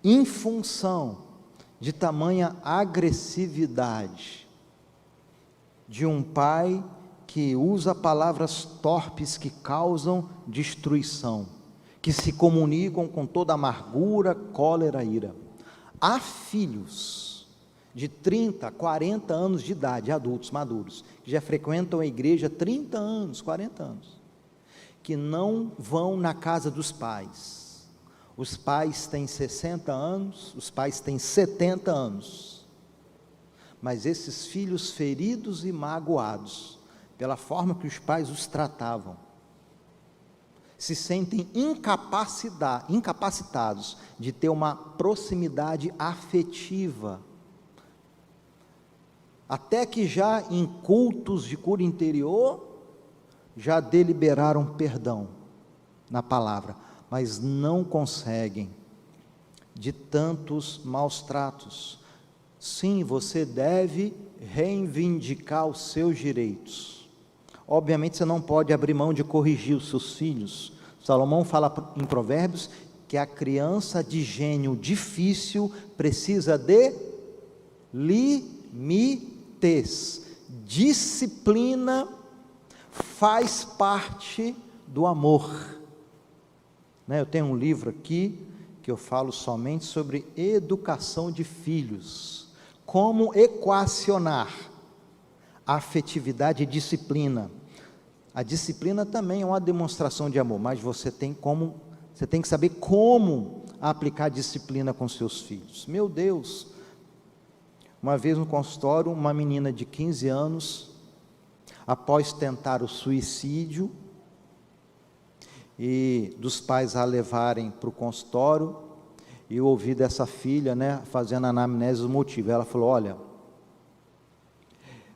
Em função de tamanha agressividade de um pai que usa palavras torpes que causam destruição, que se comunicam com toda amargura, cólera, ira. Há filhos de 30, 40 anos de idade, adultos maduros, que já frequentam a igreja há 30 anos, 40 anos, que não vão na casa dos pais. Os pais têm 60 anos, os pais têm 70 anos, mas esses filhos feridos e magoados, pela forma que os pais os tratavam, se sentem incapacitados de ter uma proximidade afetiva, até que já em cultos de cura interior, já deliberaram perdão na palavra, mas não conseguem, de tantos maus tratos. Sim, você deve reivindicar os seus direitos. Obviamente você não pode abrir mão de corrigir os seus filhos. Salomão fala em Provérbios que a criança de gênio difícil precisa de limites. Disciplina faz parte do amor. Eu tenho um livro aqui que eu falo somente sobre educação de filhos, como equacionar afetividade e disciplina. A disciplina também é uma demonstração de amor, mas você tem que saber como aplicar a disciplina com seus filhos. Meu Deus, uma vez no consultório, uma menina de 15 anos, após tentar o suicídio, e dos pais a levarem para o consultório, e eu ouvi dessa filha, fazendo a anamnese do motivo. Ela falou: olha,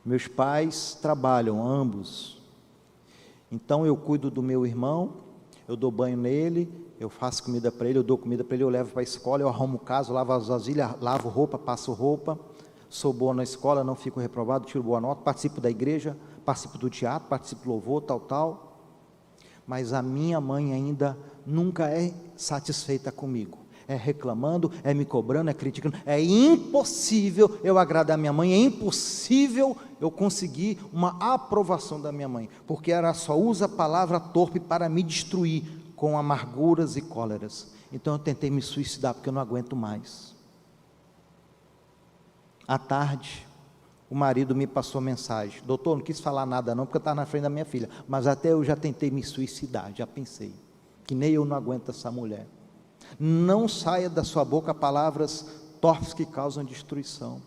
meus pais trabalham ambos, então eu cuido do meu irmão, eu dou banho nele, eu faço comida para ele, eu dou comida para ele, eu levo para a escola, eu arrumo casa, lavo as vasilhas, lavo roupa, passo roupa, sou boa na escola, não fico reprovado, tiro boa nota, participo da igreja, participo do teatro, participo do louvor, tal, mas a minha mãe ainda nunca é satisfeita comigo, é reclamando, é me cobrando, é criticando. É impossível eu agradar a minha mãe, é impossível eu conseguir uma aprovação da minha mãe, porque ela só usa a palavra torpe para me destruir, com amarguras e cóleras. Então eu tentei me suicidar, porque eu não aguento mais. À tarde, o marido me passou mensagem: doutor, não quis falar nada não, porque eu estava na frente da minha filha, mas até eu já tentei me suicidar, já pensei, que nem eu não aguento essa mulher. Não saia da sua boca palavras torpes que causam destruição,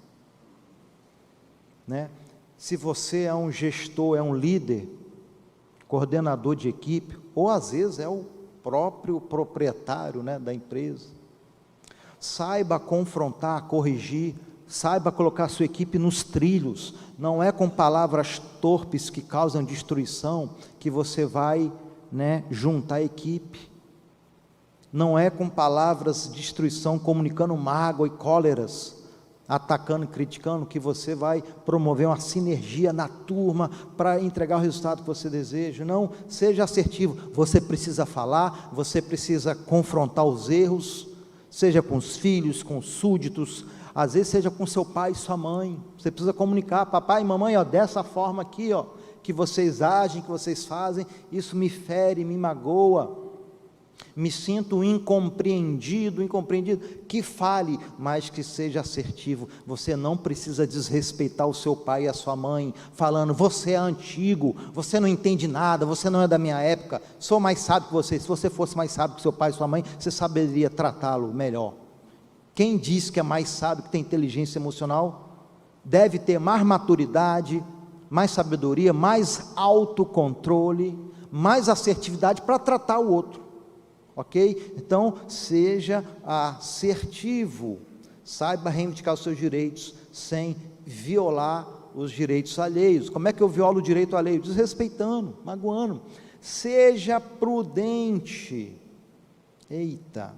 Se você é um gestor, é um líder, coordenador de equipe, ou às vezes é o próprio proprietário, da empresa, saiba confrontar, corrigir, saiba colocar a sua equipe nos trilhos. Não é com palavras torpes que causam destruição que você vai, juntar a equipe. Não é com palavras de destruição, comunicando mágoa e cóleras, atacando e criticando, que você vai promover uma sinergia na turma para entregar o resultado que você deseja. Não, seja assertivo. Você precisa falar, você precisa confrontar os erros, seja com os filhos, com os súditos, às vezes seja com seu pai e sua mãe. Você precisa comunicar: papai e mamãe, dessa forma aqui, que vocês agem, que vocês fazem, isso me fere, me magoa. me sinto incompreendido, que fale, mas que seja assertivo. Você não precisa desrespeitar o seu pai e a sua mãe, falando, você é antigo, você não entende nada, você não é da minha época, sou mais sábio que você. Se você fosse mais sábio que seu pai e sua mãe, você saberia tratá-lo melhor. Quem diz que é mais sábio, que tem inteligência emocional, deve ter mais maturidade, mais sabedoria, mais autocontrole, mais assertividade para tratar o outro. Ok? Então, seja assertivo, saiba reivindicar os seus direitos, sem violar os direitos alheios. Como é que eu violo o direito alheio? Desrespeitando, magoando. Seja prudente. Eita!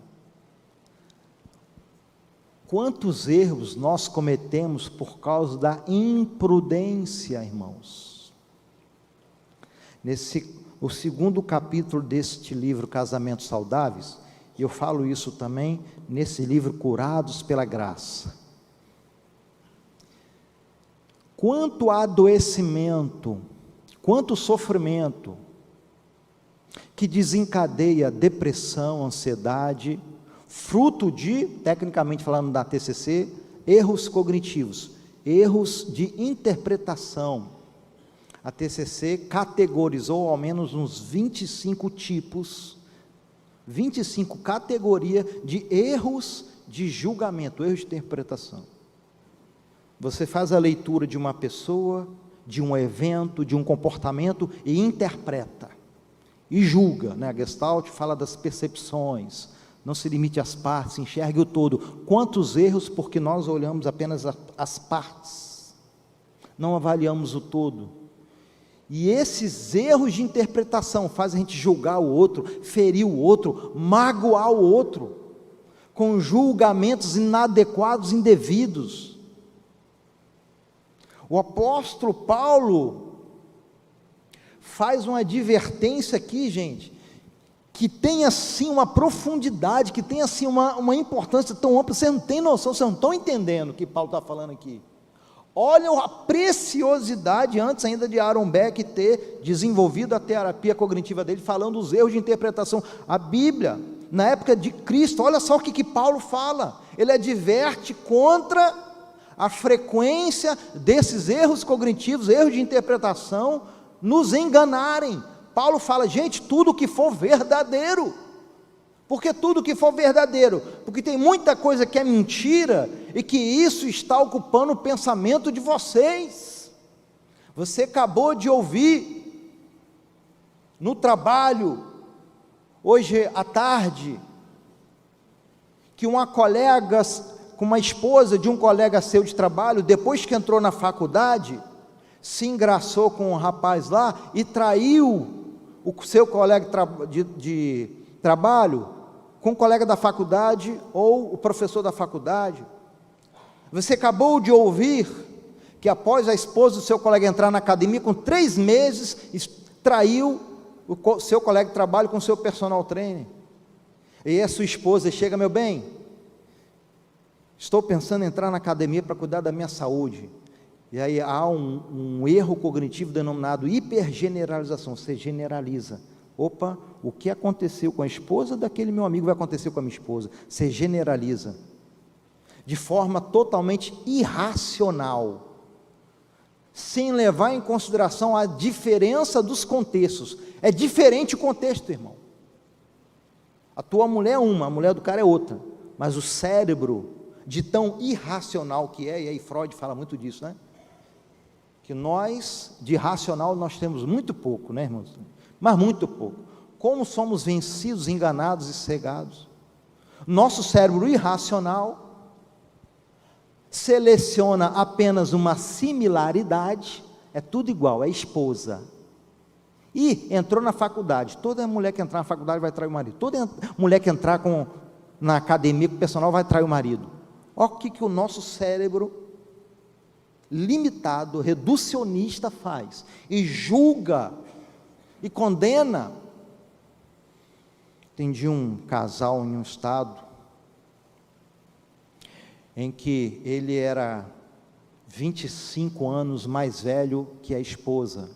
Quantos erros nós cometemos por causa da imprudência, irmãos? O segundo capítulo deste livro, Casamentos Saudáveis, eu falo isso também nesse livro, Curados pela Graça. Quanto adoecimento, quanto sofrimento, que desencadeia depressão, ansiedade, fruto de, tecnicamente falando da TCC, erros cognitivos, erros de interpretação. A TCC categorizou ao menos uns 25 tipos, 25 categorias de erros de julgamento, erros de interpretação. Você faz a leitura de uma pessoa, de um evento, de um comportamento e interpreta, e julga, né? A Gestalt fala das percepções, não se limite às partes, enxergue o todo. Quantos erros, porque nós olhamos apenas as partes, não avaliamos o todo. E esses erros de interpretação fazem a gente julgar o outro, ferir o outro, magoar o outro, com julgamentos inadequados, indevidos. O apóstolo Paulo faz uma advertência aqui, gente, que tem assim uma profundidade, que tem assim uma importância tão ampla, você não tem noção, vocês não estão entendendo o que Paulo está falando aqui. Olha a preciosidade, antes ainda de Aaron Beck ter desenvolvido a terapia cognitiva dele, falando dos erros de interpretação. A Bíblia, na época de Cristo, olha só o que Paulo fala, ele adverte contra a frequência desses erros cognitivos, erros de interpretação, nos enganarem. Paulo fala, gente, tudo que for verdadeiro. Por que tudo que for verdadeiro? Porque tem muita coisa que é mentira, e que isso está ocupando o pensamento de vocês. Você acabou de ouvir, no trabalho, hoje à tarde, que uma colega, com uma esposa de um colega seu de trabalho, depois que entrou na faculdade, se engraçou com um rapaz lá, e traiu o seu colega de trabalho, com o colega da faculdade, ou o professor da faculdade. Você acabou de ouvir, que após a esposa do seu colega entrar na academia, com 3 meses, traiu o seu colega de trabalho com o seu personal trainer. E a sua esposa chega, meu bem, estou pensando em entrar na academia para cuidar da minha saúde. E aí há um erro cognitivo denominado hipergeneralização, você generaliza. Opa, o que aconteceu com a esposa daquele meu amigo vai acontecer com a minha esposa. Você generaliza, de forma totalmente irracional, sem levar em consideração a diferença dos contextos. É diferente o contexto, irmão. A tua mulher é uma, a mulher do cara é outra, mas o cérebro, de tão irracional que é, e aí Freud fala muito disso, né? Que nós, de racional, nós temos muito pouco, né, irmãos? Mas muito pouco. Como somos vencidos, enganados e cegados. Nosso cérebro irracional seleciona apenas uma similaridade, é tudo igual, é esposa. E entrou na faculdade, toda mulher que entrar na faculdade vai trair o marido, toda mulher que entrar na academia com o personal vai trair o marido. Olha o que o nosso cérebro limitado, reducionista faz, e julga, e condena. Atendi um casal em um estado, em que ele era 25 anos mais velho que a esposa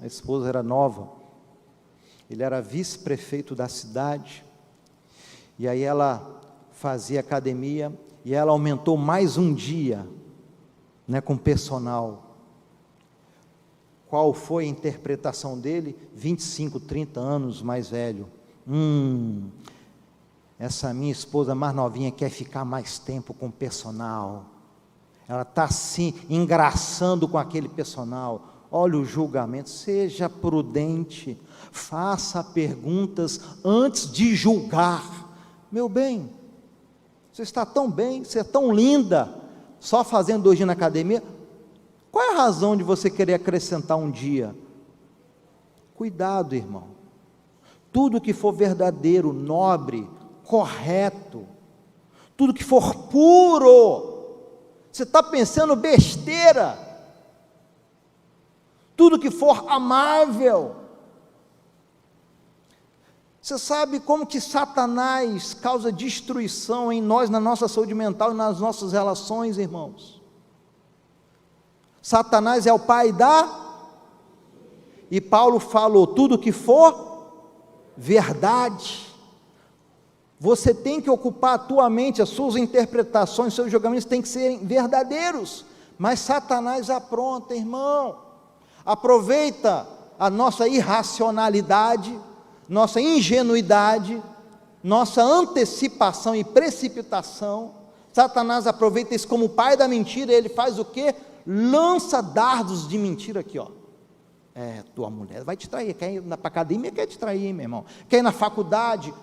era nova, ele era vice-prefeito da cidade, E aí ela fazia academia, e ela aumentou mais um dia, né, com personal. Qual foi a interpretação dele? 25, 30 anos mais velho. Essa minha esposa mais novinha quer ficar mais tempo com o personal. Ela está assim, engraçando com aquele personal. Olha o julgamento. Seja prudente, faça perguntas antes de julgar. Meu bem, você está tão bem, você é tão linda, só fazendo 2 dias na academia. Qual é a razão de você querer acrescentar um dia? Cuidado, irmão. Tudo que for verdadeiro, nobre, correto, tudo que for puro, você está pensando besteira. Tudo que for amável. Você sabe como que Satanás causa destruição em nós, na nossa saúde mental e nas nossas relações, irmãos? Satanás é o pai e Paulo falou, tudo que for verdade. Você tem que ocupar a tua mente, as suas interpretações, seus julgamentos têm que serem verdadeiros, mas Satanás apronta, irmão, aproveita a nossa irracionalidade, nossa ingenuidade, nossa antecipação e precipitação. Satanás aproveita isso como pai da mentira. Ele faz o quê? Lança dardos de mentira aqui, ó. Tua mulher vai te trair, quer ir para a academia, quer te trair, meu irmão. Quer ir na faculdade,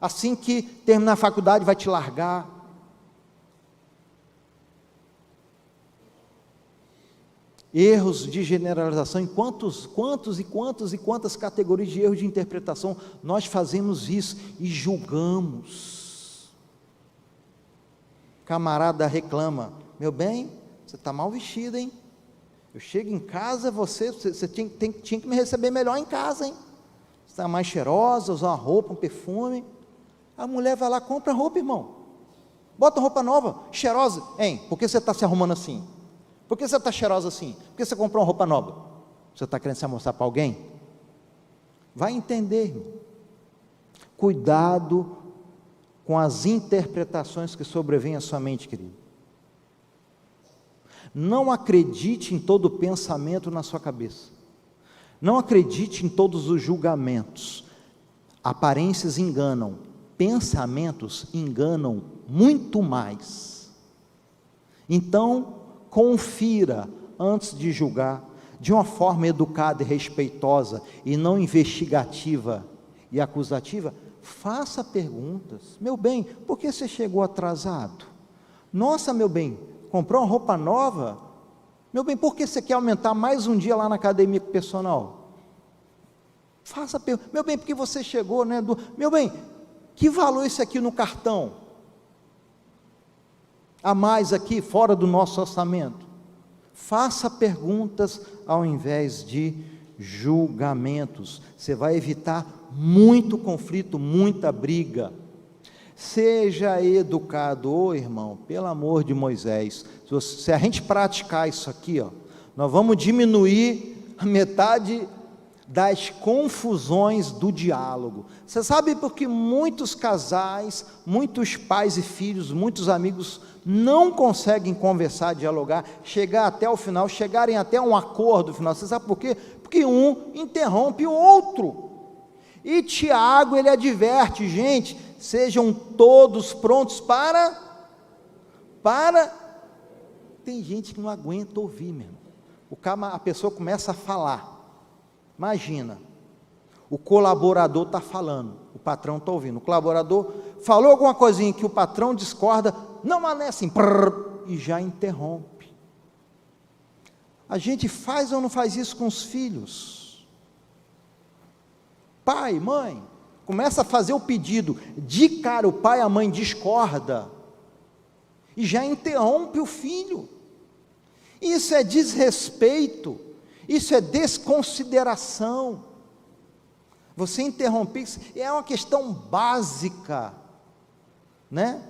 assim que terminar a faculdade vai te largar. Erros de generalização, em quantas categorias de erros de interpretação nós fazemos isso e julgamos. Camarada reclama, meu bem, você está mal vestido, hein? Eu chego em casa, você tinha que me receber melhor em casa, hein? Você está mais cheirosa, usar uma roupa, um perfume. A mulher vai lá, compra roupa, irmão. Bota roupa nova, cheirosa, hein? Por que você está se arrumando assim? Por que você está cheirosa assim? Por que você comprou uma roupa nova? Você está querendo se mostrar para alguém? Vai entender, irmão. Cuidado com as interpretações que sobrevêm à sua mente, querido. Não acredite em todo pensamento na sua cabeça. Não acredite em todos os julgamentos. Aparências enganam, pensamentos enganam muito mais. Então, confira antes de julgar, de uma forma educada e respeitosa, e não investigativa e acusativa. Faça perguntas. Meu bem, por que você chegou atrasado? Nossa, meu bem, comprou uma roupa nova? Meu bem, por que você quer aumentar mais um dia lá na academia com o personal? Faça perguntas. Meu bem, por que você chegou, né? Meu bem, que valor isso aqui no cartão? A mais aqui, fora do nosso orçamento. Faça perguntas ao invés de julgamentos. Você vai evitar muito conflito, muita briga. Seja educado, irmão, pelo amor de Moisés. Se a gente praticar isso aqui, ó, nós vamos diminuir a metade das confusões do diálogo. Você sabe por que muitos casais, muitos pais e filhos, muitos amigos não conseguem conversar, dialogar, chegar até o final, chegarem até um acordo final? Você sabe por quê? Porque um interrompe o outro. E Tiago, ele adverte, gente, sejam todos prontos para... Tem gente que não aguenta ouvir mesmo. A pessoa começa a falar. Imagina, o colaborador está falando, o patrão está ouvindo, o colaborador falou alguma coisinha que o patrão discorda, não, mas não é assim, e já interrompe. A gente faz ou não faz isso com os filhos? Pai, mãe, começa a fazer o pedido, de cara o pai, a mãe discorda, e já interrompe o filho. Isso é desrespeito, isso é desconsideração. Você interromper, é uma questão básica, né?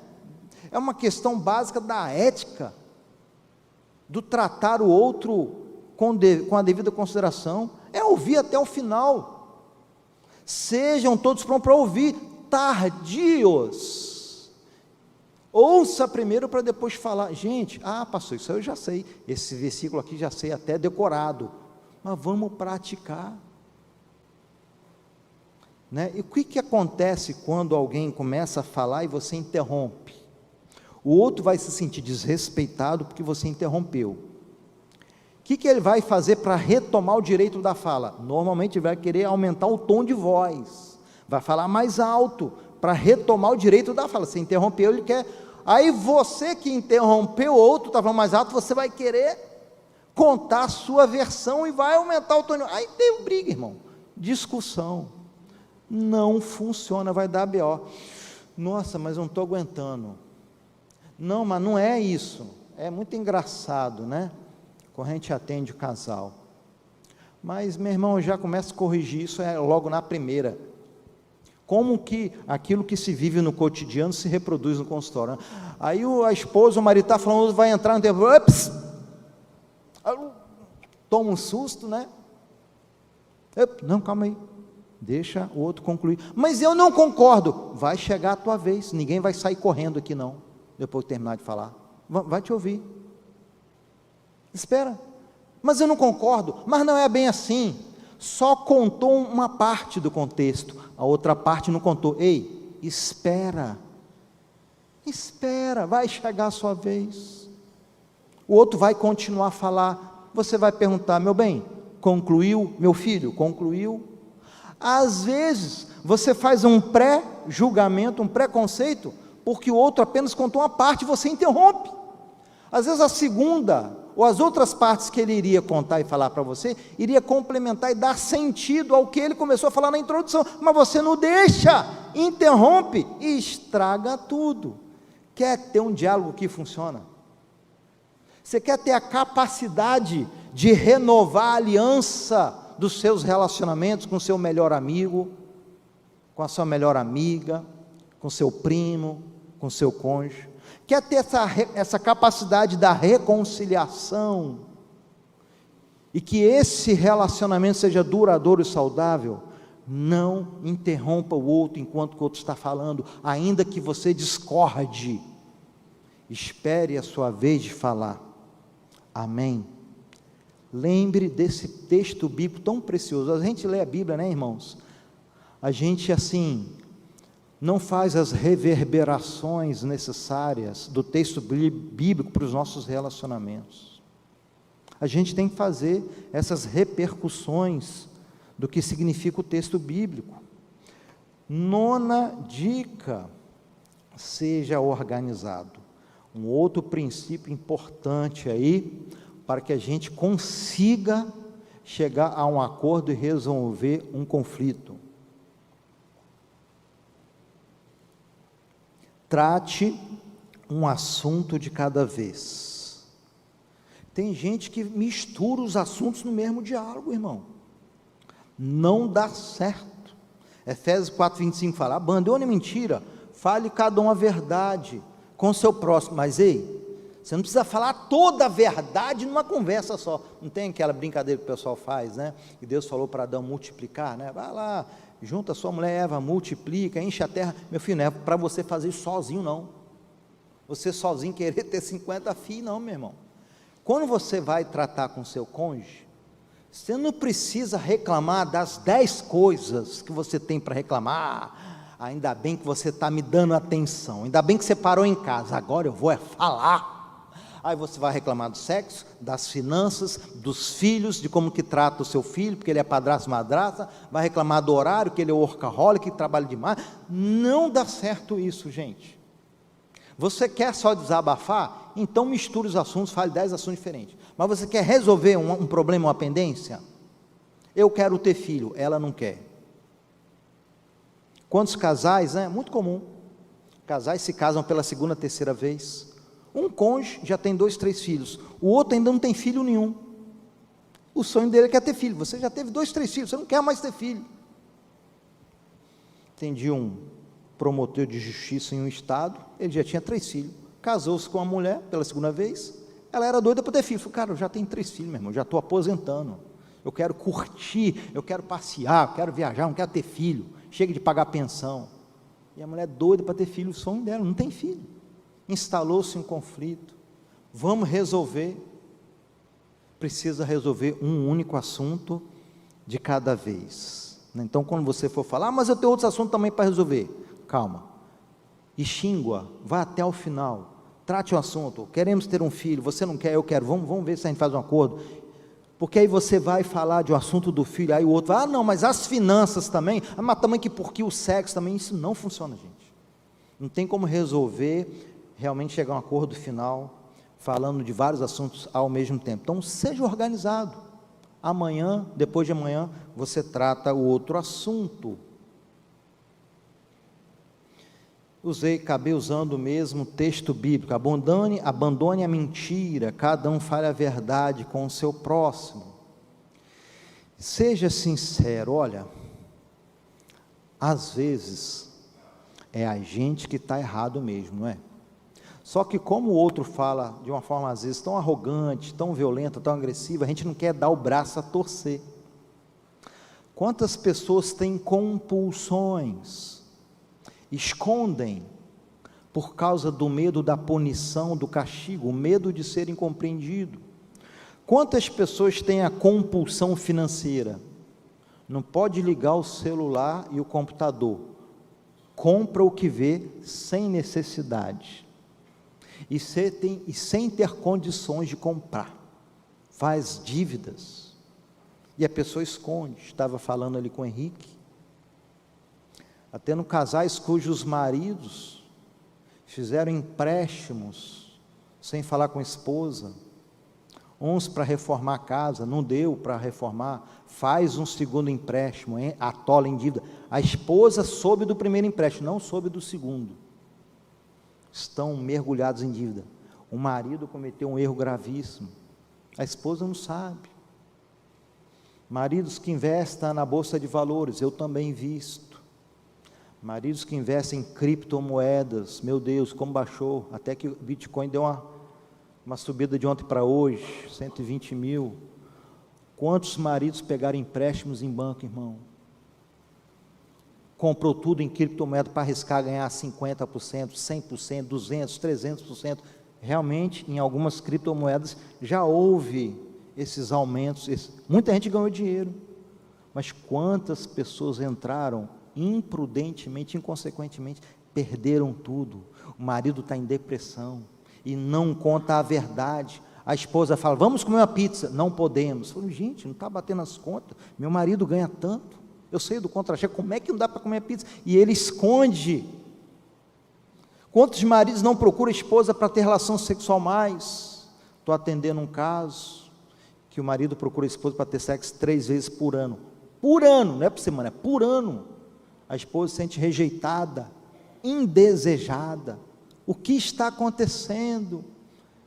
É uma questão básica da ética, do tratar o outro com a devida consideração, é ouvir até o final. Sejam todos prontos para ouvir. tardios. Ouça primeiro para depois falar. Gente, pastor, isso eu já sei, esse versículo aqui já sei até decorado, mas vamos praticar. Né? E o que acontece quando alguém começa a falar e você interrompe? O outro vai se sentir desrespeitado porque você interrompeu. O que ele vai fazer para retomar o direito da fala? Normalmente ele vai querer aumentar o tom de voz, vai falar mais alto, para retomar o direito da fala. Você interrompeu, ele quer, aí você que interrompeu, o outro está falando mais alto, você vai querer contar a sua versão e vai aumentar o tom, aí tem briga, irmão, discussão, não funciona, vai dar BO, nossa, mas eu não estou aguentando, não, mas não é isso, é muito engraçado, né, quando a gente atende o casal, mas meu irmão, eu já começo a corrigir isso logo na primeira, como que aquilo que se vive no cotidiano se reproduz no consultório, né? Aí a esposa, o marido está falando, vai entrar no tempo, toma um susto, né, não, calma aí, deixa o outro concluir, mas eu não concordo, vai chegar a tua vez, ninguém vai sair correndo aqui não, depois de terminar de falar, vai te ouvir, espera, mas eu não concordo, mas não é bem assim, só contou uma parte do contexto, a outra parte não contou, ei, espera, vai chegar a sua vez, o outro vai continuar a falar, você vai perguntar, meu bem, concluiu, meu filho, concluiu? Às vezes, você faz um pré-julgamento, um preconceito, porque o outro apenas contou uma parte, você interrompe, às vezes a segunda, ou as outras partes que ele iria contar e falar para você, iria complementar e dar sentido ao que ele começou a falar na introdução, mas você não deixa, interrompe e estraga tudo. Quer ter um diálogo que funciona? Você quer ter a capacidade de renovar a aliança dos seus relacionamentos com seu melhor amigo, com a sua melhor amiga, com seu primo, com seu cônjuge? Quer ter essa capacidade da reconciliação, e que esse relacionamento seja duradouro e saudável? Não interrompa o outro enquanto o outro está falando, ainda que você discorde, espere a sua vez de falar, amém? Lembre desse texto bíblico tão precioso, a gente lê a Bíblia, né, irmãos? A gente assim, não faz as reverberações necessárias do texto bíblico para os nossos relacionamentos. A gente tem que fazer essas repercussões do que significa o texto bíblico. Nona dica, seja organizado. Um outro princípio importante aí, para que a gente consiga chegar a um acordo e resolver um conflito. Trate um assunto de cada vez. Tem gente que mistura os assuntos no mesmo diálogo, irmão. Não dá certo. Efésios 4:25 fala, abandone mentira, fale cada um a verdade com o seu próximo. Mas ei, você não precisa falar toda a verdade numa conversa só. Não tem aquela brincadeira que o pessoal faz, né? E Deus falou para Adão multiplicar, né? Vai lá, junta a sua mulher Eva, multiplica, enche a terra. Meu filho, não é para você fazer isso sozinho não, você sozinho querer ter 50 filhos não, meu irmão. Quando você vai tratar com seu cônjuge, você não precisa reclamar das 10 coisas que você tem para reclamar. Ainda bem que você está me dando atenção, ainda bem que você parou em casa, agora eu vou falar. Aí você vai reclamar do sexo, das finanças, dos filhos, de como que trata o seu filho, porque ele é padrasto, madrasta, vai reclamar do horário, que ele é workaholic, que trabalha demais. Não dá certo isso, gente. Você quer só desabafar? Então misture os assuntos, fale 10 assuntos diferentes. Mas você quer resolver um problema, uma pendência? Eu quero ter filho, ela não quer. Quantos casais, né? Muito comum. Casais se casam pela segunda, terceira vez. Um cônjuge já tem 2, 3 filhos, o outro ainda não tem filho nenhum, o sonho dele é quer ter filho, você já teve 2, 3 filhos, você não quer mais ter filho. Atendi um promotor de justiça em um estado, ele já tinha 3 filhos, casou-se com uma mulher pela segunda vez, ela era doida para ter filho, falou, cara, eu já tenho 3 filhos, meu irmão, já estou aposentando, eu quero curtir, eu quero passear, eu quero viajar, não quero ter filho, chega de pagar pensão. E a mulher doida para ter filho, o sonho dela, não tem filho. Instalou-se um conflito. Vamos resolver. Precisa resolver um único assunto de cada vez. Então, quando você for falar, mas eu tenho outros assuntos também para resolver. Calma. Extingua, vá até o final. Trate o assunto. Queremos ter um filho, você não quer, eu quero. Vamos ver se a gente faz um acordo. Porque aí você vai falar de um assunto do filho, aí o outro vai, não, mas as finanças também, mas também que porque o sexo também, isso não funciona, gente. Não tem como resolver, realmente chegar a um acordo final, falando de vários assuntos ao mesmo tempo. Então, seja organizado. Amanhã, depois de amanhã, você trata o outro assunto. Acabei usando o mesmo texto bíblico, abandone a mentira, cada um fale a verdade com o seu próximo. Seja sincero, olha, às vezes, é a gente que está errado mesmo, não é? Só que como o outro fala de uma forma às vezes tão arrogante, tão violenta, tão agressiva, a gente não quer dar o braço a torcer. Quantas pessoas têm compulsões, escondem por causa do medo da punição, do castigo, o medo de ser incompreendido. Quantas pessoas têm a compulsão financeira? Não pode ligar o celular e o computador, compra o que vê sem necessidade, e sem ter condições de comprar, faz dívidas, e a pessoa esconde. Estava falando ali com o Henrique, até no casais cujos maridos fizeram empréstimos, sem falar com a esposa, uns para reformar a casa, não deu para reformar, faz um segundo empréstimo, atola em dívida. A esposa soube do primeiro empréstimo, não soube do segundo, estão mergulhados em dívida. O marido cometeu um erro gravíssimo, a esposa não sabe. Maridos que investem na bolsa de valores, eu também invisto. Maridos que investem em criptomoedas, meu Deus, como baixou, até que o Bitcoin deu uma subida de ontem para hoje, 120 mil. Quantos maridos pegaram empréstimos em banco, irmão? Comprou tudo em criptomoeda para arriscar ganhar 50%, 100%, 200%, 300%. Realmente, em algumas criptomoedas, já houve esses aumentos. Muita gente ganhou dinheiro, mas quantas pessoas entraram imprudentemente, inconsequentemente, perderam tudo. O marido está em depressão e não conta a verdade. A esposa fala, vamos comer uma pizza, não podemos. Eu falo, gente, não está batendo as contas, meu marido ganha tanto, eu sei do contra-cheque, como é que não dá para comer pizza? E ele esconde. Quantos maridos não procuram a esposa para ter relação sexual mais? Estou atendendo um caso, que o marido procura a esposa para ter sexo 3 vezes por ano, não é por semana, é por ano. A esposa se sente rejeitada, indesejada. O que está acontecendo?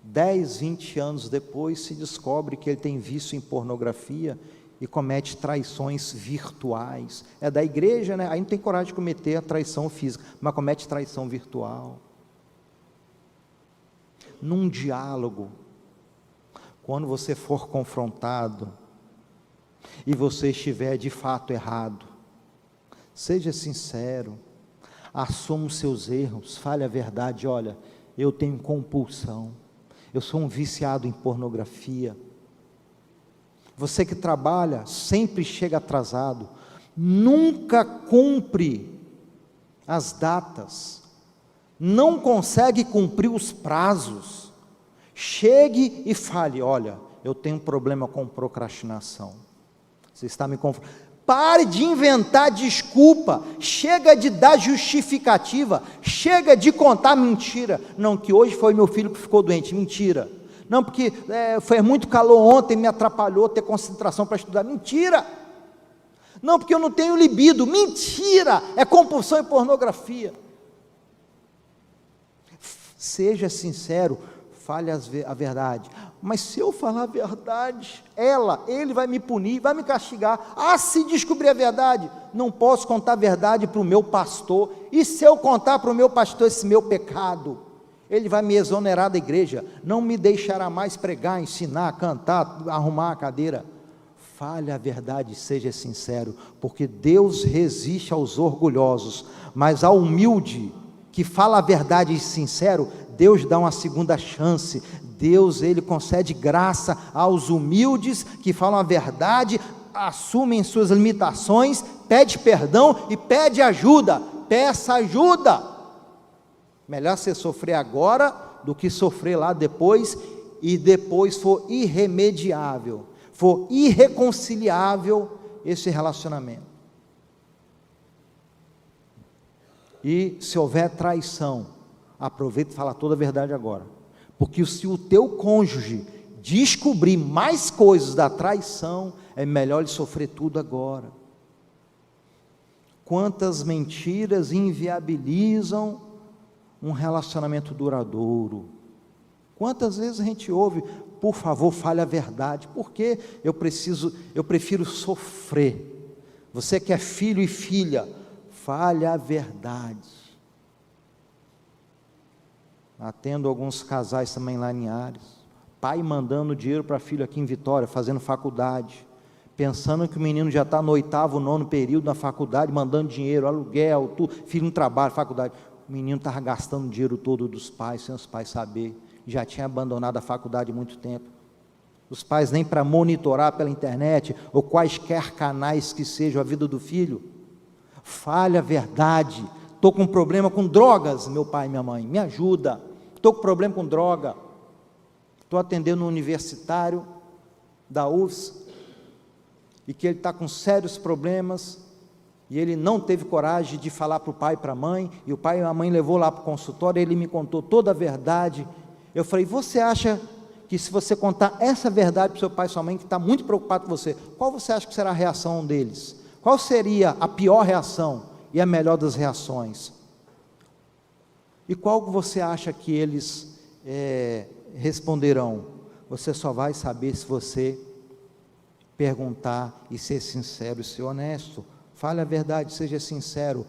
10, 20 anos depois se descobre que ele tem vício em pornografia e comete traições virtuais. É da igreja, né? Aí não tem coragem de cometer a traição física, mas comete traição virtual. Num diálogo, quando você for confrontado e você estiver de fato errado, seja sincero, assuma os seus erros, fale a verdade. Olha, eu tenho compulsão, eu sou um viciado em pornografia. Você que trabalha, sempre chega atrasado, nunca cumpre as datas, não consegue cumprir os prazos. Chegue e fale, olha, eu tenho um problema com procrastinação. Você está me confrontando. Pare de inventar desculpa, chega de dar justificativa, chega de contar mentira. Não, que hoje foi meu filho que ficou doente, mentira. Não, porque foi muito calor ontem, me atrapalhou ter concentração para estudar, mentira. Não, porque eu não tenho libido, mentira, é compulsão e pornografia. Seja sincero, fale a verdade. Mas se eu falar a verdade, ele vai me punir, vai me castigar. Se descobrir a verdade, não posso contar a verdade para o meu pastor. E se eu contar para o meu pastor esse meu pecado, ele vai me exonerar da igreja, não me deixará mais pregar, ensinar, cantar, arrumar a cadeira. fale a verdade e seja sincero, porque Deus resiste aos orgulhosos, mas ao humilde, que fala a verdade e sincero, Deus dá uma segunda chance. Deus, Ele concede graça aos humildes, que falam a verdade, assumem suas limitações, pede perdão e pede ajuda. Peça ajuda. Melhor você sofrer agora do que sofrer lá depois, e depois for irremediável, for irreconciliável esse relacionamento. E se houver traição, aproveita e fala toda a verdade agora, porque se o teu cônjuge descobrir mais coisas da traição, é melhor ele sofrer tudo agora. Quantas mentiras inviabilizam um relacionamento duradouro? Quantas vezes a gente ouve, por favor, fale a verdade, porque eu prefiro sofrer. Você que é filho e filha, fale a verdade. Atendo alguns casais também lá em Ares, pai mandando dinheiro para filho aqui em Vitória, fazendo faculdade, pensando que o menino já está no 8º, 9º período na faculdade, mandando dinheiro, aluguel, tudo, filho no trabalho, faculdade. O menino estava gastando o dinheiro todo dos pais, sem os pais saber, já tinha abandonado a faculdade há muito tempo. Os pais nem para monitorar pela internet, ou quaisquer canais que sejam a vida do filho. Fale a verdade. Estou com um problema com drogas, meu pai e minha mãe, me ajuda. Estou com problema com droga. Estou atendendo um universitário da UFS, e que ele está com sérios problemas, e ele não teve coragem de falar para o pai e para a mãe, e o pai e a mãe levou lá para o consultório, ele me contou toda a verdade. Eu falei, você acha que se você contar essa verdade para o seu pai e sua mãe, que está muito preocupado com você, qual você acha que será a reação deles? Qual seria a pior reação e a melhor das reações? E qual você acha que eles responderão? Você só vai saber se você perguntar e ser sincero e ser honesto. Fale a verdade, seja sincero.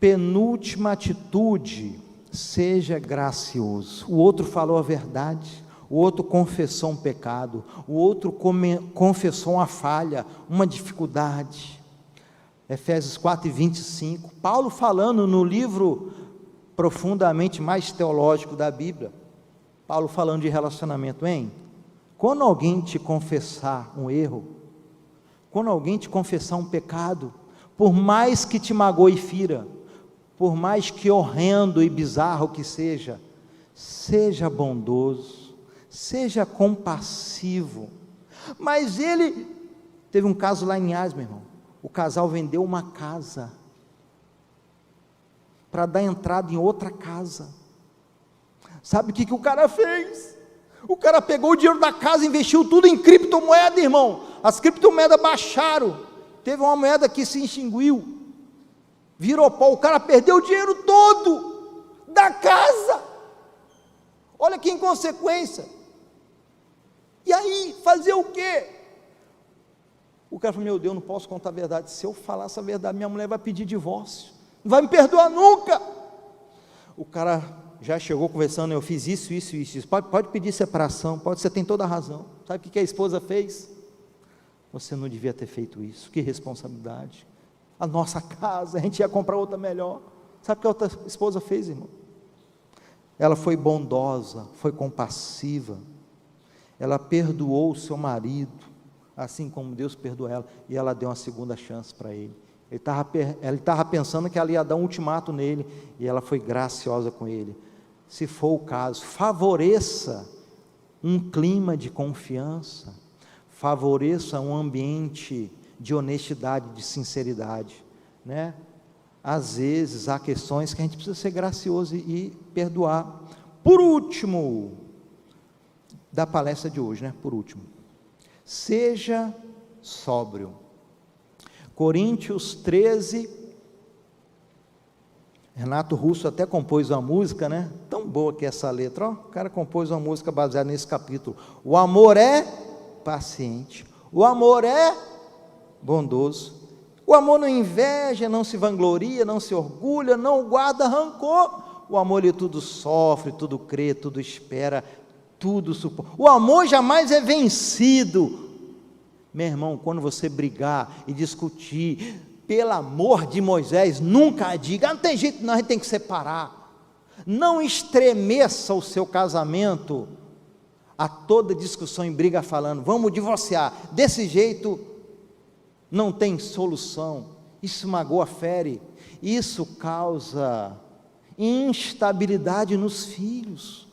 Penúltima atitude, seja gracioso. O outro falou a verdade, o outro confessou um pecado, o outro confessou uma falha, uma dificuldade. Efésios 4:25, Paulo falando no livro profundamente mais teológico da Bíblia, Paulo falando de relacionamento, hein? Quando alguém te confessar um erro, quando alguém te confessar um pecado, por mais que te magoe e fira, por mais que horrendo e bizarro que seja, seja bondoso, seja compassivo. Mas ele, teve um caso lá em Ares, meu irmão, o casal vendeu uma casa, para dar entrada em outra casa. Sabe o que o cara fez? O cara pegou o dinheiro da casa e investiu tudo em criptomoeda, irmão. As criptomoedas baixaram, teve uma moeda que se extinguiu, virou pó, o cara perdeu o dinheiro todo da casa. Olha que inconsequência. E aí, fazer o quê? O cara falou, meu Deus, não posso contar a verdade. Se eu falar essa verdade, minha mulher vai pedir divórcio, não vai me perdoar nunca. O cara já chegou conversando, eu fiz isso. Pode pedir separação, você tem toda a razão. Sabe o que a esposa fez? Você não devia ter feito isso, que responsabilidade. A nossa casa, a gente ia comprar outra melhor. Sabe o que a outra esposa fez, irmão? Ela foi bondosa, foi compassiva, ela perdoou o seu marido, assim como Deus perdoou ela, e ela deu uma segunda chance para ele. Ele estava pensando que ela ia dar um ultimato nele, e ela foi graciosa com ele. Se for o caso, favoreça um clima de confiança, favoreça um ambiente de honestidade, de sinceridade, né? Às vezes há questões que a gente precisa ser gracioso e perdoar. Por último, da palestra de hoje, né? Por último, seja sóbrio. Coríntios 13, Renato Russo até compôs uma música, né? Tão boa que é essa letra, ó. O cara compôs uma música baseada nesse capítulo. O amor é paciente, o amor é bondoso, o amor não inveja, não se vangloria, não se orgulha, não guarda rancor. O amor ele tudo sofre, tudo crê, tudo espera, tudo suporta. O amor jamais é vencido. Meu irmão, quando você brigar e discutir, pelo amor de Moisés, nunca diga, não tem jeito não, a gente tem que separar. Não estremeça o seu casamento a toda discussão e briga falando, vamos divorciar, desse jeito não tem solução. Isso magoa, fere, isso causa instabilidade nos filhos.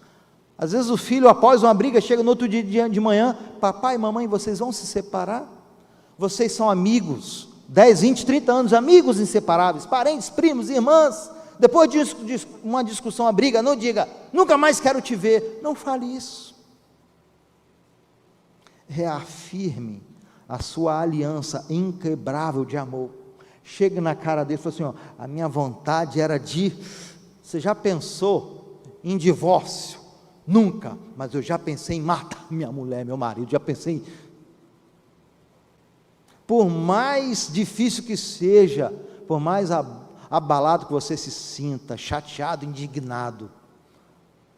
Às vezes o filho, após uma briga, chega no outro dia de manhã, papai e mamãe, vocês vão se separar? Vocês são amigos, 10, 20, 30 anos, amigos inseparáveis, parentes, primos, irmãs. Depois de uma discussão, uma briga, não diga, nunca mais quero te ver. Não fale isso. Reafirme a sua aliança inquebrável de amor. Chegue na cara dele e fale assim, ó, a minha vontade era de... Você já pensou em divórcio? Nunca, mas eu já pensei em matar minha mulher, meu marido, já pensei em... Por mais difícil que seja, por mais abalado que você se sinta, chateado, indignado,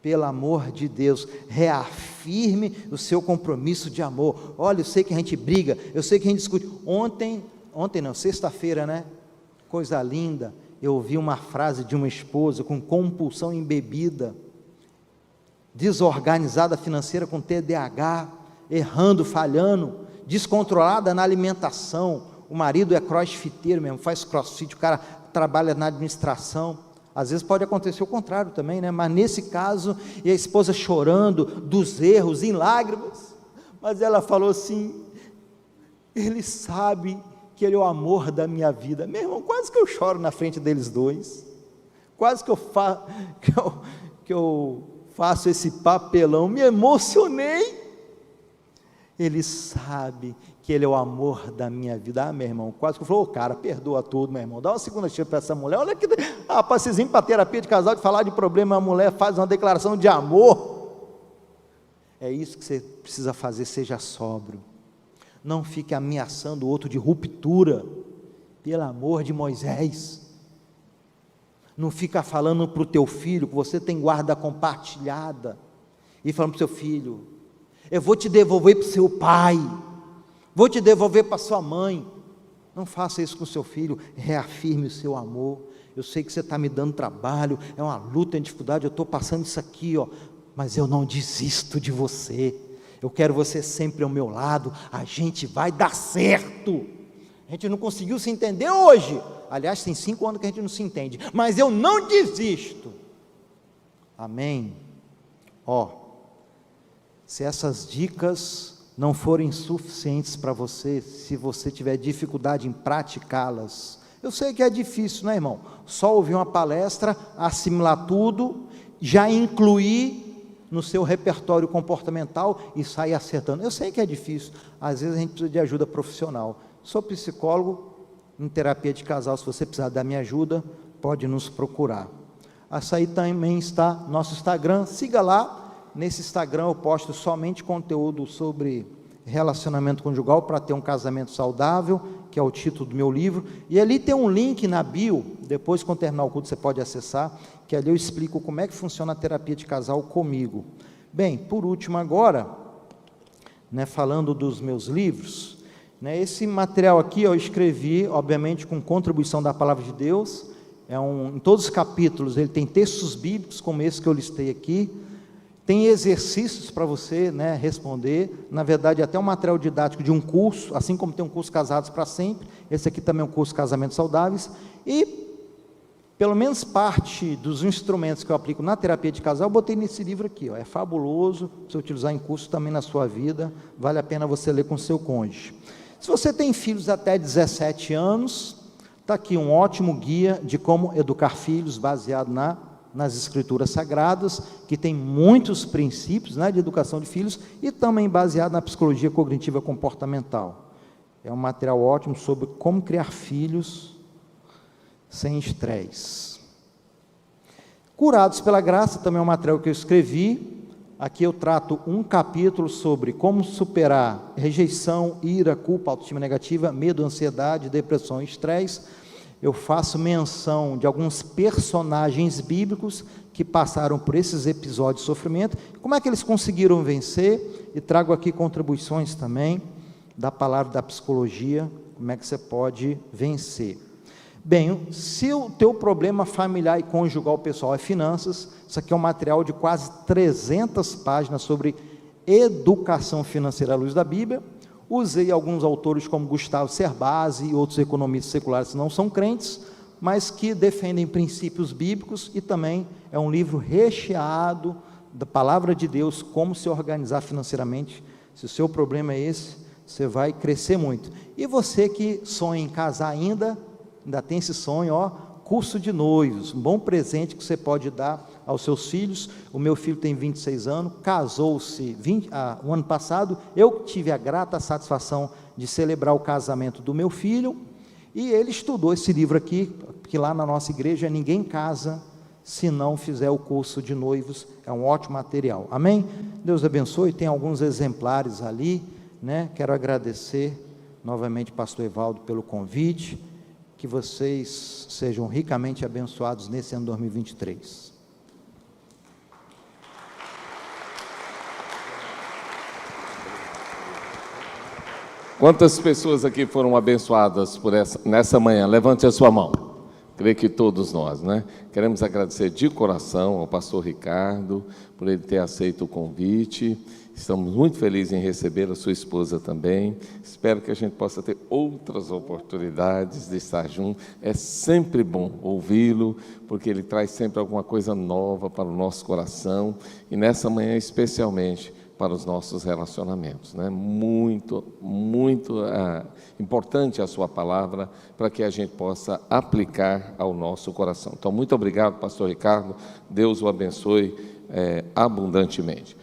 pelo amor de Deus, reafirme o seu compromisso de amor. Olha, eu sei que a gente briga, eu sei que a gente discute. Ontem não, sexta-feira, né? Coisa linda, eu ouvi uma frase de uma esposa com compulsão em bebida, desorganizada financeira, com TDAH, errando, falhando, descontrolada na alimentação. O marido é crossfiteiro mesmo, faz crossfit, o cara trabalha na administração. Às vezes pode acontecer o contrário também, né? Mas nesse caso, e a esposa chorando dos erros, em lágrimas, mas ela falou assim, ele sabe que ele é o amor da minha vida. Meu irmão, quase que eu choro na frente deles dois, quase que eu faço esse papelão, me emocionei. Ele sabe que ele é o amor da minha vida. Ah, meu irmão, quase que eu falei, cara, perdoa tudo, meu irmão, dá uma segunda chance para essa mulher. Olha que rapaz, vocês vêm para terapia de casal, de falar de problema, a mulher faz uma declaração de amor. É isso que você precisa fazer, seja sóbrio, não fique ameaçando o outro de ruptura, pelo amor de Moisés. Não fica falando para o teu filho, que você tem guarda compartilhada, e falando para o seu filho, eu vou te devolver para o seu pai, vou te devolver para sua mãe. Não faça isso com o seu filho, reafirme o seu amor. Eu sei que você está me dando trabalho, é uma luta, é uma dificuldade, eu estou passando isso aqui, ó, mas eu não desisto de você, eu quero você sempre ao meu lado, a gente vai dar certo. A gente não conseguiu se entender hoje, aliás, tem 5 anos que a gente não se entende, mas eu não desisto. Amém? Se essas dicas não forem suficientes para você, se você tiver dificuldade em praticá-las, eu sei que é difícil, né, irmão? Só ouvir uma palestra, assimilar tudo, já incluir no seu repertório comportamental e sair acertando. Eu sei que é difícil, às vezes a gente precisa de ajuda profissional. Sou psicólogo em terapia de casal, se você precisar da minha ajuda, pode nos procurar. Açaí também está no nosso Instagram, siga lá. Nesse Instagram eu posto somente conteúdo sobre relacionamento conjugal para ter um casamento saudável, que é o título do meu livro, e ali tem um link na bio, depois quando terminar o culto você pode acessar, que ali eu explico como é que funciona a terapia de casal comigo. Bem, por último agora, né, falando dos meus livros, né, esse material aqui eu escrevi, obviamente com contribuição da Palavra de Deus, em todos os capítulos ele tem textos bíblicos, como esse que eu listei aqui, tem exercícios para você, né, responder, na verdade até um material didático de um curso, assim como tem um curso Casados para Sempre, esse aqui também é um curso Casamentos Saudáveis, e pelo menos parte dos instrumentos que eu aplico na terapia de casal, eu botei nesse livro aqui, é fabuloso, se utilizar em curso também na sua vida, vale a pena você ler com seu cônjuge. Se você tem filhos até 17 anos, está aqui um ótimo guia de como educar filhos, baseado nas Escrituras Sagradas, que tem muitos princípios, né, de educação de filhos, e também baseado na psicologia cognitiva comportamental. É um material ótimo sobre como criar filhos sem estresse. Curados pela Graça, também é um material que eu escrevi, aqui eu trato um capítulo sobre como superar rejeição, ira, culpa, autoestima negativa, medo, ansiedade, depressão e estresse. Eu faço menção de alguns personagens bíblicos que passaram por esses episódios de sofrimento, como é que eles conseguiram vencer, e trago aqui contribuições também. da palavra da psicologia, como é que você pode vencer. Bem, se o teu problema familiar e conjugal pessoal é finanças, isso aqui é um material de quase 300 páginas sobre educação financeira à luz da Bíblia. Usei alguns autores como Gustavo Cerbasi e outros economistas seculares que não são crentes, mas que defendem princípios bíblicos, e também é um livro recheado da palavra de Deus, como se organizar financeiramente. Se o seu problema é esse, você vai crescer muito. E você que sonha em casar ainda tem esse sonho, curso de noivos, um bom presente que você pode dar aos seus filhos. O meu filho tem 26 anos, casou-se o ano passado, eu tive a grata satisfação de celebrar o casamento do meu filho, e ele estudou esse livro aqui, que lá na nossa igreja ninguém casa se não fizer o curso de noivos, é um ótimo material, amém? Deus abençoe, tem alguns exemplares ali, né? Quero agradecer novamente pastor Evaldo pelo convite, que vocês sejam ricamente abençoados nesse ano 2023. Quantas pessoas aqui foram abençoadas nessa manhã? Levante a sua mão. Creio que todos nós, né? Queremos agradecer de coração ao pastor Ricardo, por ele ter aceito o convite. Estamos muito felizes em receber a sua esposa também. Espero que a gente possa ter outras oportunidades de estar junto. É sempre bom ouvi-lo, porque ele traz sempre alguma coisa nova para o nosso coração, e nessa manhã especialmente para os nossos relacionamentos, né? Muito importante a sua palavra, para que a gente possa aplicar ao nosso coração. Então, muito obrigado, pastor Ricardo. Deus o abençoe abundantemente.